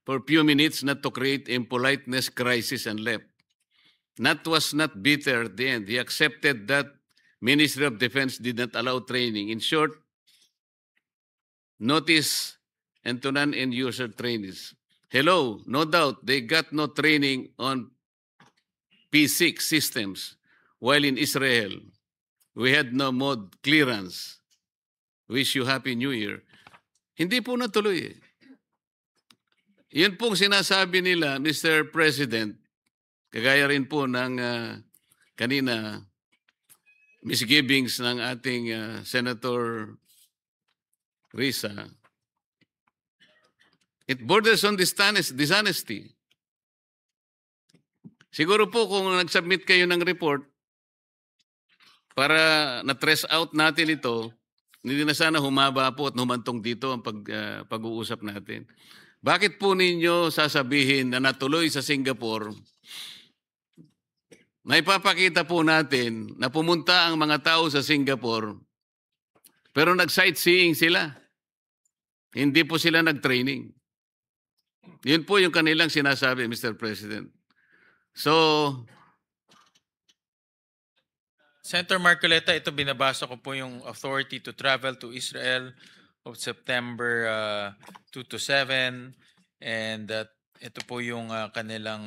for a few minutes not to create impoliteness crisis and left. Nat was not bitter at the end. He accepted that Ministry of Defense did not allow training. In short, notice and to non-end user trainees. Hello, no doubt they got no training on P6 systems, while in Israel, we had no mod clearance. Wish you Happy New Year. Hindi po natuloy eh. Yan pong sinasabi nila, Mr. President, kagaya rin po ng kanina, misgivings ng ating Senator Risa. It borders on dishonesty. Siguro po kung nag-submit kayo ng report para na-trace out natin ito, hindi na sana humaba po at humantong dito ang pag-uusap natin. Bakit po ninyo sasabihin na natuloy sa Singapore, na ipapakita po natin na pumunta ang mga tao sa Singapore, pero nag-sightseeing sila. Hindi po sila nag-training. Yun po yung kanilang sinasabi, Mr. President. So, Senator Marcoleta, ito binabasa ko po yung authority to travel to Israel of September 2 to 7, and ito po yung kanilang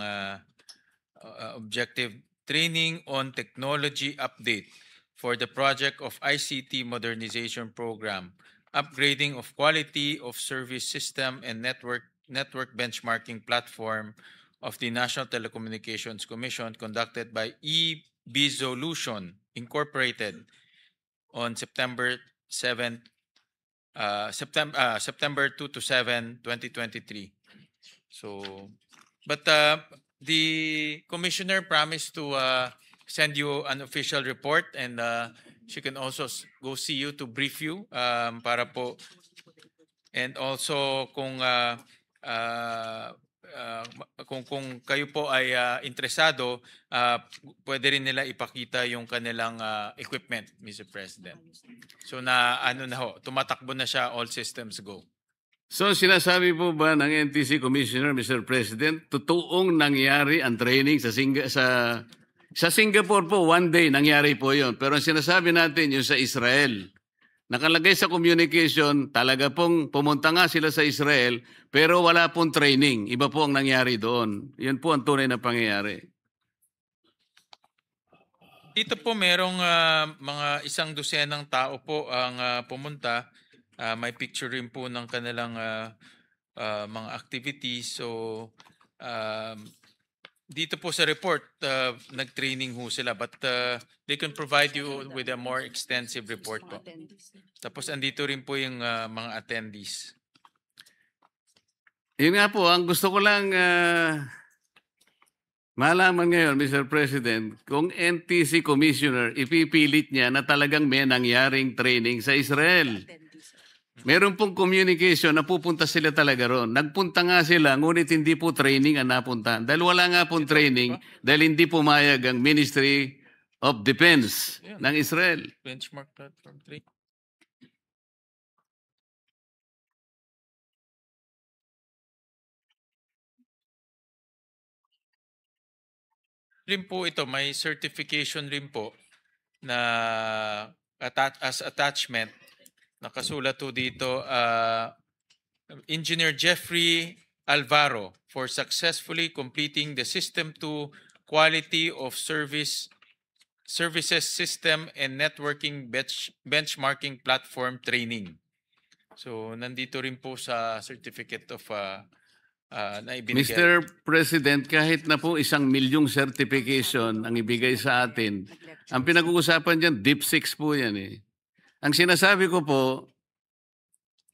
objective, training on technology update for the project of ICT modernization program, upgrading of quality of service system and network benchmarking platform of the National Telecommunications Commission conducted by eBizolution Incorporated on September 2 to 7, 2023. So, but the commissioner promised to send you an official report, and she can also go see you to brief you para po, and also kung kayo po ay interesado, pwede rin nila ipakita yung kanilang equipment, Mr. President. So tumatakbo na siya, all systems go. So sinasabi po ba ng NTC Commissioner, Mr. President, totoong nangyari ang training sa Singapore po, one day nangyari po yon. Pero ang sinasabi natin yung sa Israel, nakalagay sa communication, talaga pong pumunta nga sila sa Israel, pero wala pong training. Iba po ang nangyari doon. Yan po ang tunay na pangyayari. Dito po merong mga 100 tao po ang pumunta. May picture rin po ng kanilang mga activities. So, dito po sa report, nag-training ho sila, but they can provide you with a more extensive report po. Tapos andito rin po yung mga attendees. Yun nga po, ang gusto ko lang malaman ngayon, Mr. President, kung NTC Commissioner, ipipilit niya na talagang may nangyaring training sa Israel. Meron pong communication na pupunta sila talaga ron. Nagpunta nga sila, ngunit hindi po training ang napunta. Dahil wala nga pong training, dahil hindi pumayag ang Ministry of Defense ng Israel. Benchmark Platform 3. Rin po ito, may certification rin po na as attachment. Nakasulat po dito, Engineer Jeffrey Alvaro for successfully completing the System 2 Quality of Services System and Networking Benchmarking Platform Training. So, nandito rin po sa Certificate of na ibinigay. Mr. President, kahit na po 1 milyong certification ang ibigay sa atin, ang pinag-uusapan dyan, Deep Six po yan eh. Ang sinasabi ko po,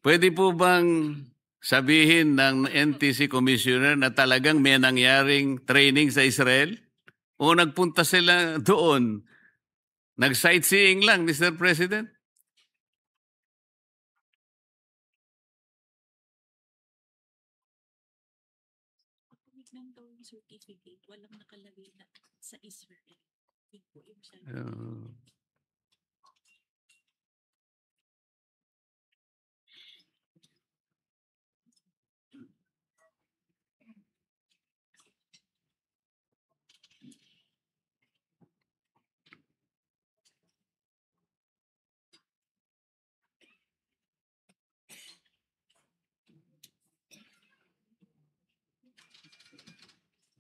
pwede po bang sabihin ng NTC Commissioner na talagang may nangyaring training sa Israel? O nagpunta sila doon? Nag-sightseeing lang, Mr. President? Certificate, walang nakalagay na sa Israel.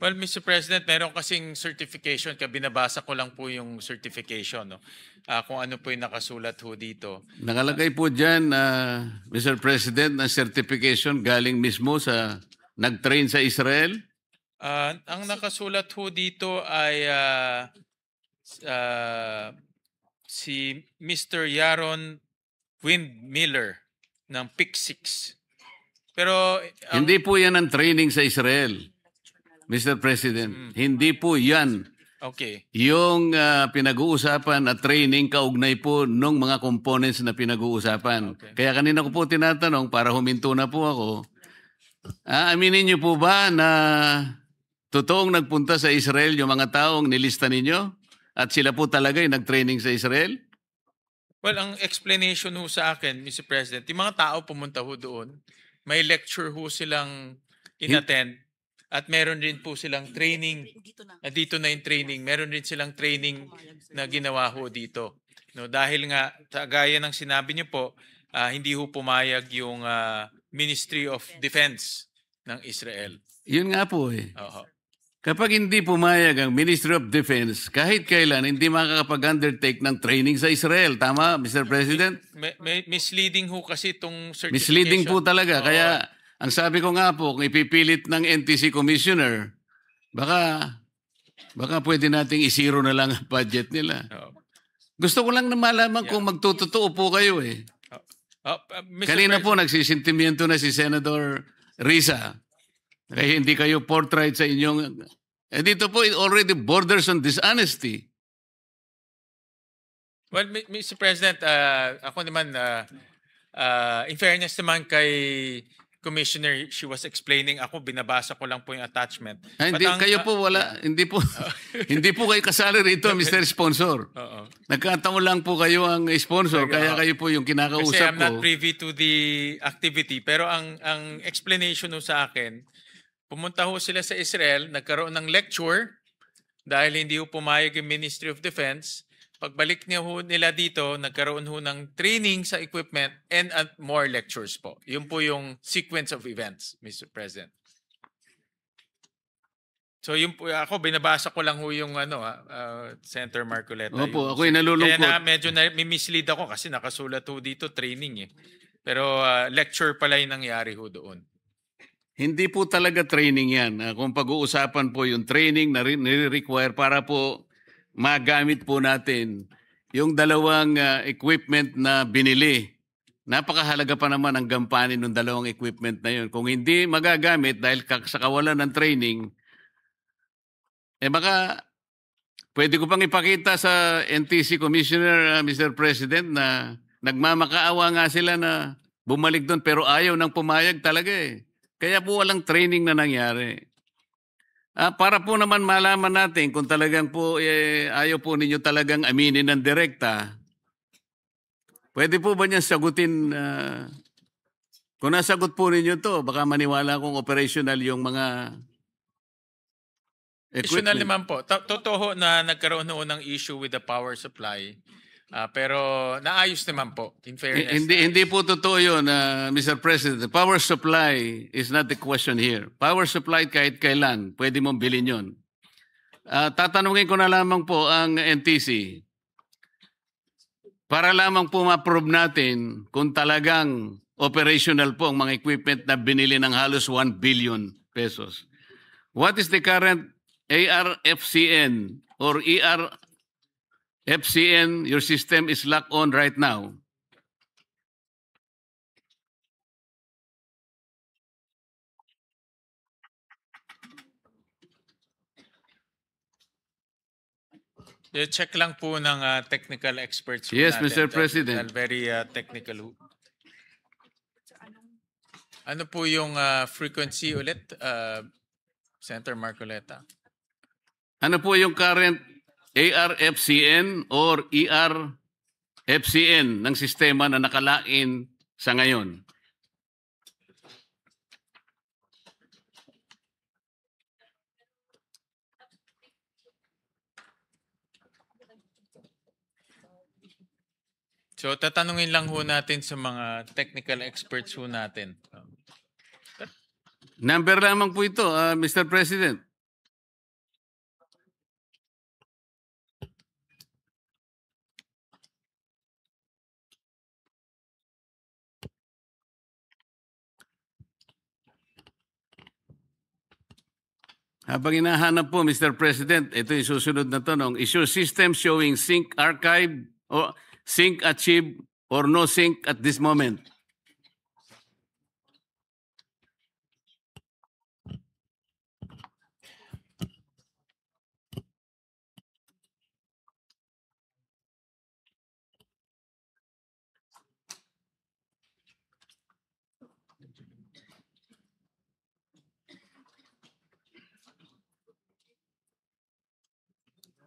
Well, Mr. President, meron kasing certification, kaya binabasa ko lang po yung certification, no? Kung ano po yung nakasulat ho dito. Nakalagay po dyan, Mr. President, na certification galing mismo sa nag-train sa Israel? Ang nakasulat ho dito ay si Mr. Yaron Windmiller ng PIC 6. Pero Hindi po yan ang training sa Israel, Mr. President. Hindi po yan. Okay. Yung pinag-uusapan at training kaugnay po ng mga components na pinag-uusapan. Okay. Kaya kanina ko po tinatanong, para huminto na po ako, aminin niyo po ba na totoong nagpunta sa Israel yung mga taong nilista ninyo? At sila po talaga yung nag-training sa Israel? Well, ang explanation ho sa akin, Mr. President, yung mga tao pumunta ho doon, may lecture ho silang inattend at meron rin po silang training. Dito na yung training. Meron rin silang training na ginawa ho dito. No, dahil nga, gaya ng sinabi niyo po, hindi ho pumayag yung Ministry of Defense ng Israel. Yun nga po eh. Oo. Kapag hindi pumayag ang Ministry of Defense, kahit kailan hindi makakapag-undertake ng training sa Israel. Tama, Mr. President? May misleading ho kasi itong certification. Misleading po talaga. Oo. Kaya ang sabi ko nga po, kung ipipilit ng NTC Commissioner, baka pwede nating isiro na lang ang budget nila. Oo. Gusto ko lang na malaman kung magtutotoo po kayo eh. Mr. Kanina President, po nagsisintimiento na si Senator Risa. Kaya hindi kayo forthright sa inyong... dito po, it already borders on dishonesty. well, Mr. President, ako naman, in fairness naman kay Commissioner, she was explaining, ako binabasa ko lang po yung attachment. Hindi, kayo po wala, hindi po kayo kasali rito, Mr. Sponsor. Oo. Nagkataon lang po kayo ang sponsor, kaya kayo po yung Kasi kinakausap I'm not ko. privy to the activity. Pero ang explanation ho sa akin, pumunta ho sila sa Israel, nagkaroon ng lecture dahil hindi ho pumayag yung Ministry of Defense. Pagbalik niya ho nila dito, nagkaroon ho ng training sa equipment and more lectures po. Yun po yung sequence of events, Mr. President. So yun po, ako binabasa ko lang ho yung Senator Marcoleta. Opo, yung- ako'y nalulungkot. Kaya medyo mislead ako kasi nakasulat ho dito training eh. Pero lecture pala yung nangyari ho doon. Hindi po talaga training yan. Kung pag-uusapan po yung training na nire-require para po magamit po natin yung dalawang equipment na binili. Napakahalaga pa naman ang gampanin ng dalawang equipment na yun. Kung hindi magagamit dahil sa kawalan ng training, baka pwede ko pang ipakita sa NTC Commissioner, Mr. President, na nagmamakaawa nga sila na bumalik doon pero ayaw nang pumayag talaga eh. Kaya po walang training na nangyari. Para po naman malaman natin kung talagang po ayaw po ninyo talagang aminin ng direkta, pwede po ba niyan sagutin? Kung nasagot po ninyo to, baka maniwala kong operational yung mga Additional equipment. naman po. Totoo na nagkaroon ho ng issue with the power supply. Pero naayos naman po, in fairness. Hindi po totoo yun, Mr. President. The power supply is not the question here. Power supply kahit kailan, pwede mong bilhin yun. Tatanungin ko na lamang po ang NTC para lamang po ma-prove natin kung talagang operational po ang mga equipment na binili ng halos 1 billion pesos. What is the current ARFCN or ERFCN your system is locked on right now? Check lang po ng technical experts po Yes, natin. Mr. President. Very technical. Ano po yung frequency ulit, Senator Marcoleta? Ano po yung current ARFCN or ERFCN ng sistema na nakalain sa ngayon? So tatanungin lang ho natin sa mga technical experts ho natin. Number lamang po ito, Mr. President. Habang hinahanap po, Mr. President, ito yung susunod na tanong. Is your system showing sync archive or sync achieved or no sync at this moment?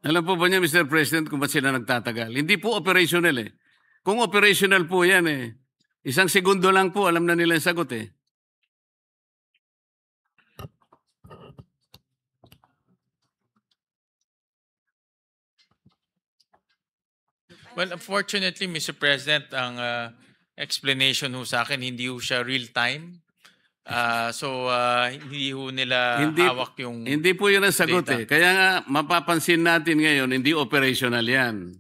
Alam po ba niya, Mr. President, kung ba't sila nagtatagal? Hindi po operational eh. Kung operational po yan eh, isang segundo lang po, alam na nila yung sagot eh. Well, unfortunately, Mr. President, ang explanation ho sa akin, hindi ho siya real-time. So, hindi ho nila hawak yung Hindi po yun ang sagot data. eh. Kaya nga, mapapansin natin ngayon, hindi operational yan.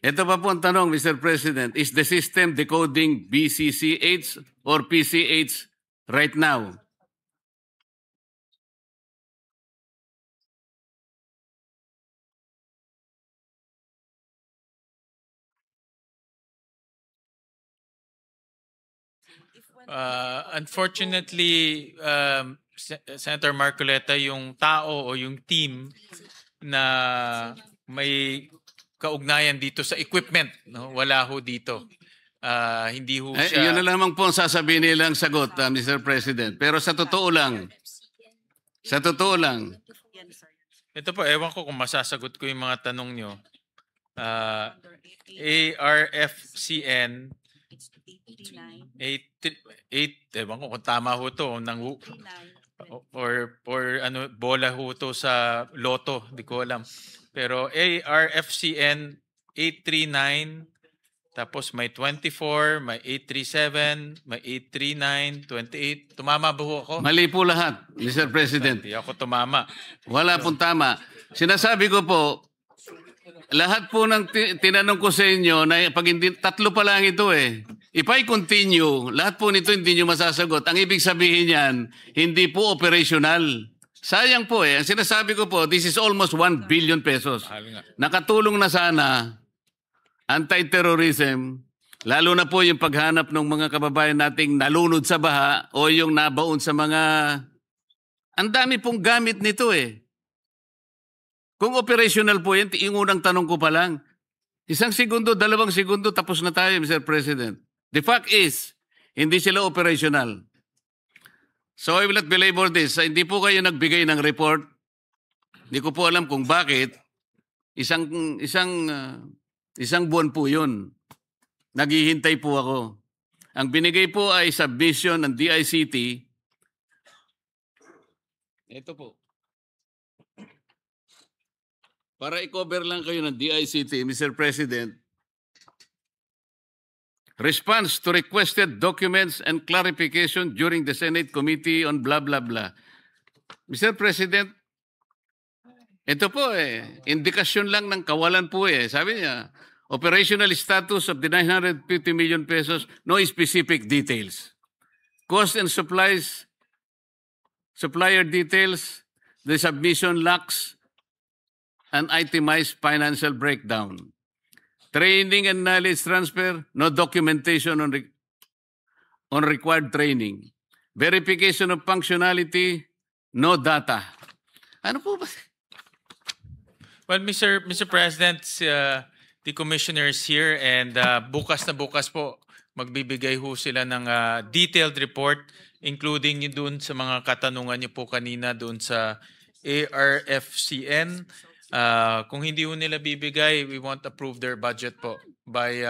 Ito pa po ang tanong, Mr. President. Is the system decoding BCCH or PCH right now? Unfortunately, Senator Marcoleta, yung tao o yung team na may kaugnayan dito sa equipment, no? Wala ho dito. Hindi ho siya... Yun na lamang po ang sasabihin nilang sagot, Mr. President. Pero sa totoo lang, Ito po, ewan ko kung masasagot ko yung mga tanong nyo. ARFCN 8, ewan ko kung tama ho to, or ano, bola ho to sa loto, di ko alam. Pero ARFCN 839, tapos may 24, may 837, may 839, 28. Tumama ba ho ako? mali po lahat, Mr. President. Hindi ako tumama. Wala pong tama. Sinasabi ko po, lahat po ng tinanong ko sa inyo, na pag hindi, tatlo pa lang ito eh. If I continue, lahat po nito hindi nyo masasagot. Ang ibig sabihin yan, hindi po operational. Sayang po eh. Ang sinasabi ko po, this is almost 1 billion pesos. Mahal nga. Nakatulong na sana anti-terrorism, lalo na po yung paghanap ng mga kababayan nating nalunod sa baha o yung nabaon sa mga... Ang dami pong gamit nito eh. Kung operational po yan, yung unang tanong ko pa lang, 1 segundo, 2 segundo, tapos na tayo, Mr. President. The fact is, hindi sila operational. So I will not belabor this. Hindi po kayo nagbigay ng report. Hindi ko po alam kung bakit. Isang buwan po yun. Naghihintay po ako. Ang binigay po ay submission ng DICT. Ito po. Para i-cover lang kayo ng DICT, Mr. President. Response to requested documents and clarification during the Senate Committee on blah, blah, blah. Mr. President, ito po indikasyon lang ng kawalan po eh. Sabi niya, operational status of the 950 million pesos, no specific details. cost and supplier details, the submission lacks an itemized financial breakdown. Training and knowledge transfer, no documentation on required training. Verification of functionality, no data. Ano po ba? Well, Mr. President, the commissioners here and bukas na bukas po magbibigay ho sila ng detailed report including yung doon sa mga katanungan niyo po kanina doon sa ARFCN. Kung hindi ho nila bibigay, we won't approve their budget po by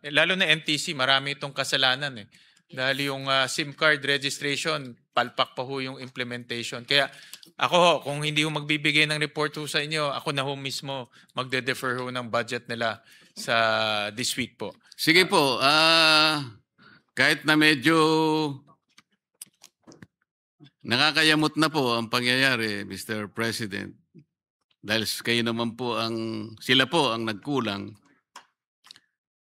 lalo na NTC, marami itong kasalanan eh. Dahil yung SIM card registration, palpak pa ho yung implementation. Kaya ako ho, kung hindi ho magbibigay ng report ho sa inyo, ako na ho mismo magde-defer ho ng budget nila sa this week po. Sige po, kahit na medyo nakakayamot na po ang pangyayari, Mr. President, dahil kayo naman po sila po ang nagkulang,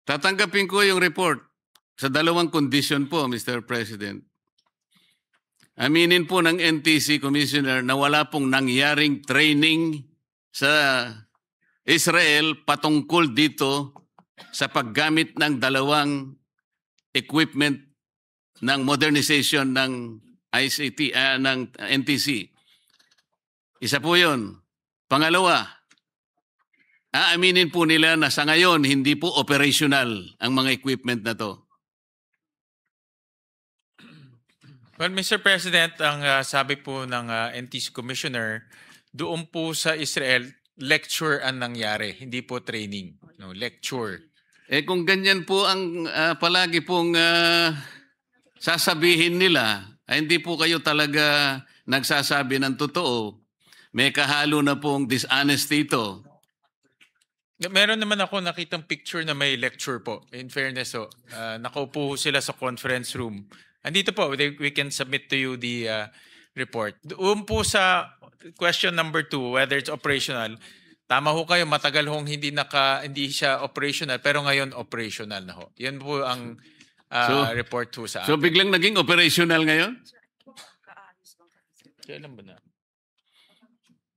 tatanggapin ko yung report sa dalawang condition po, Mr. President. Aminin po ng NTC Commissioner na wala pong nangyaring training sa Israel patungkol dito sa paggamit ng dalawang equipment ng modernization ng ICT, ng NTC. Isa po yun. Pangalawa, aaminin po nila na sa ngayon hindi po operational ang mga equipment na to. Well, Mr. President, ang sabi po ng NTC Commissioner, doon po sa Israel, lecture ang nangyari, hindi po training. No, lecture. Kung ganyan po ang palagi pong sasabihin nila, ay hindi po kayo talaga nagsasabi ng totoo. May kahalo na pong dishonesty ito. Meron naman ako nakitang picture na may lecture po. In fairness, nakaupo sila sa conference room. Andito po, we can submit to you the report. Doon po sa question number 2, whether it's operational, tama ho kayo, matagal hong hindi siya operational, pero ngayon operational na ho. Yan po ang report ho sa akin. So biglang naging operational ngayon? Kailan ba na?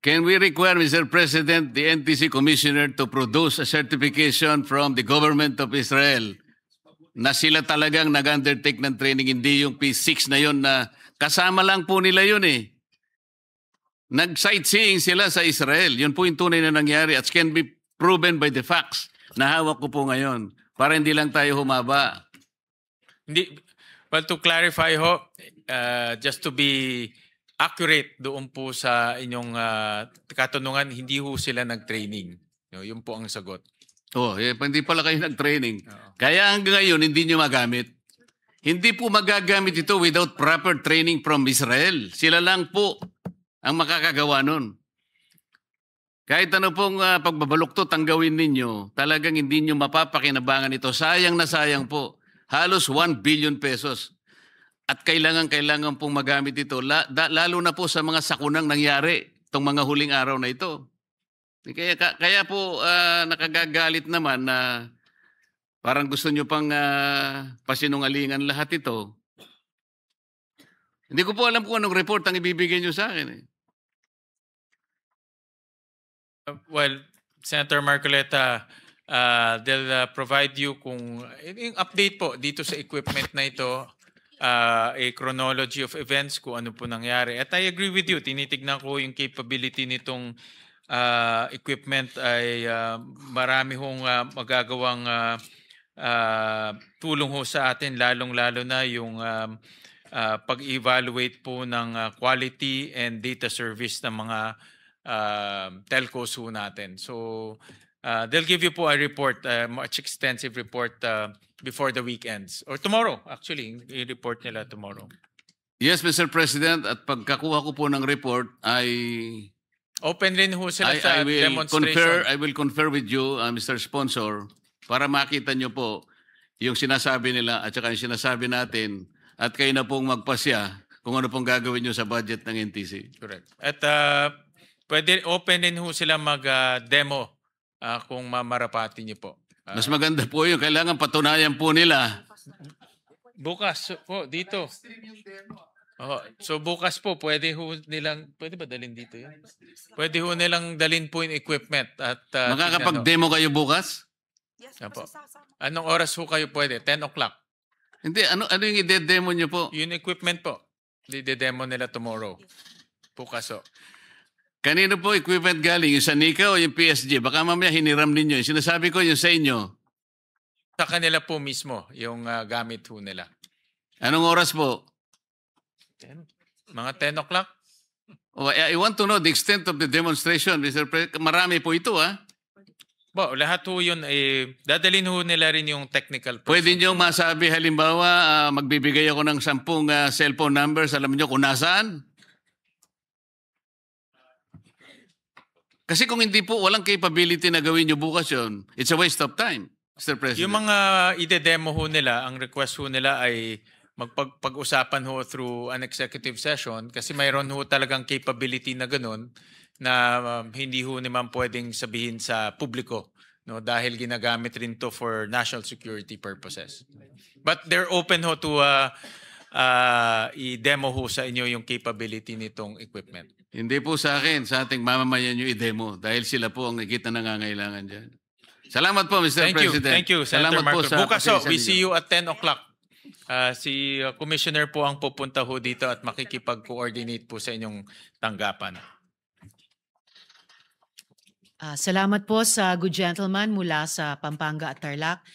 Can we require, Mr. President, the NTC Commissioner to produce a certification from the government of Israel na sila talagang nag-undertake ng training, hindi yung P6 na yun na kasama lang po nila yun eh. Nag-sightseeing sila sa Israel. Yun po yung tunay na nangyari at can be proven by the facts na hawak ko po ngayon para hindi lang tayo humaba. Hindi, well, to clarify ho, just to be accurate doon po sa inyong katanungan, hindi ho sila nag-training. Yun po ang sagot. Hindi pala kayo nag-training. Kaya hanggang ngayon, hindi nyo magamit. Hindi po magagamit ito without proper training from Israel. Sila lang po ang makakagawa nun. Kahit ano pong pagbabaluktot ang gawin ninyo, talagang hindi nyo mapapakinabangan ito. Sayang na sayang po. Halos 1 billion pesos. At kailangan pong magamit ito, lalo na po sa mga sakunang nangyari itong mga huling araw na ito. Kaya po nakagagalit naman na parang gusto nyo pang pasinungalingan lahat ito. Hindi ko po alam kung anong report ang ibibigay nyo sa akin. Well, Senator Marcoleta, they'll provide you kung yung update po dito sa equipment na ito, a chronology of events kung ano po nangyari. At I agree with you, tinitignan ko yung capability nitong equipment ay marami hong magagawang tulong ho sa atin, lalong-lalo na yung pag-evaluate po ng quality and data service ng mga telcos ho natin. So they'll give you po a report, much extensive report before the weekends. Or tomorrow, actually, i-report nila tomorrow. Yes, Mr. President, at pagkakuha ko po ng report ay open rin ho sila sa demonstration. I will confer with you, Mr. Sponsor, para makita nyo po yung sinasabi nila at saka yung sinasabi natin at kayo na pong magpasya kung ano pong gagawin nyo sa budget ng NTC. Correct. At pwede open din ho sila mag-demo kung mamarapati nyo po. Mas maganda po yun. Kailangan patunayan po nila Bukas po, dito. So bukas po, pwede ba dalhin dito yan? Pwede ho nilang dalhin po yung equipment at Makakapag-demo kayo bukas? Yes, Yan po. masasama. Anong oras ho kayo pwede? 10 o'clock. Hindi, ano yung ide-demo nyo po? Yung equipment po. Dide-demo nila tomorrow. Bukas ho. Kanino po equipment galing? Yung sa NICA o yung PSG? Baka mamaya hiniram ninyo. Yung sinasabi ko yung sa inyo. Sa kanila po mismo, yung gamit ho nila. Anong oras po? 10. Mga 10 o'clock? Oh, I want to know the extent of the demonstration, Mr. President. Marami po ito, ha? Bo, lahat ho yun, dadalhin ho nila rin yung technical person. Pwede nyo masabi, halimbawa, magbibigay ako ng 10 cellphone numbers, alam nyo kung nasaan? Kasi kung hindi po, walang capability na gawin nyo bukas yun. It's a waste of time, Mr. President. Yung mga ide-demo ho nila, ang request ho nila ay magpag-usapan ho through an executive session kasi mayroon ho talagang capability na ganun na hindi ho naman pwedeng sabihin sa publiko, no, dahil ginagamit rin to for national security purposes. But they're open ho to i-demo ho sa inyo yung capability nitong equipment. Hindi po sa akin, sa ating mamamayan nyo i-demo dahil sila po ang nakikita nangangailangan dyan. Salamat po, Mr. President. Thank you, Senator Salamat po Marcos. sa Bukas ho, pasensya we ninyo. see you at 10 o'clock. Si Commissioner po ang pupunta ho dito at makikipag-coordinate po sa inyong tanggapan. Salamat po sa good gentleman mula sa Pampanga at Tarlac.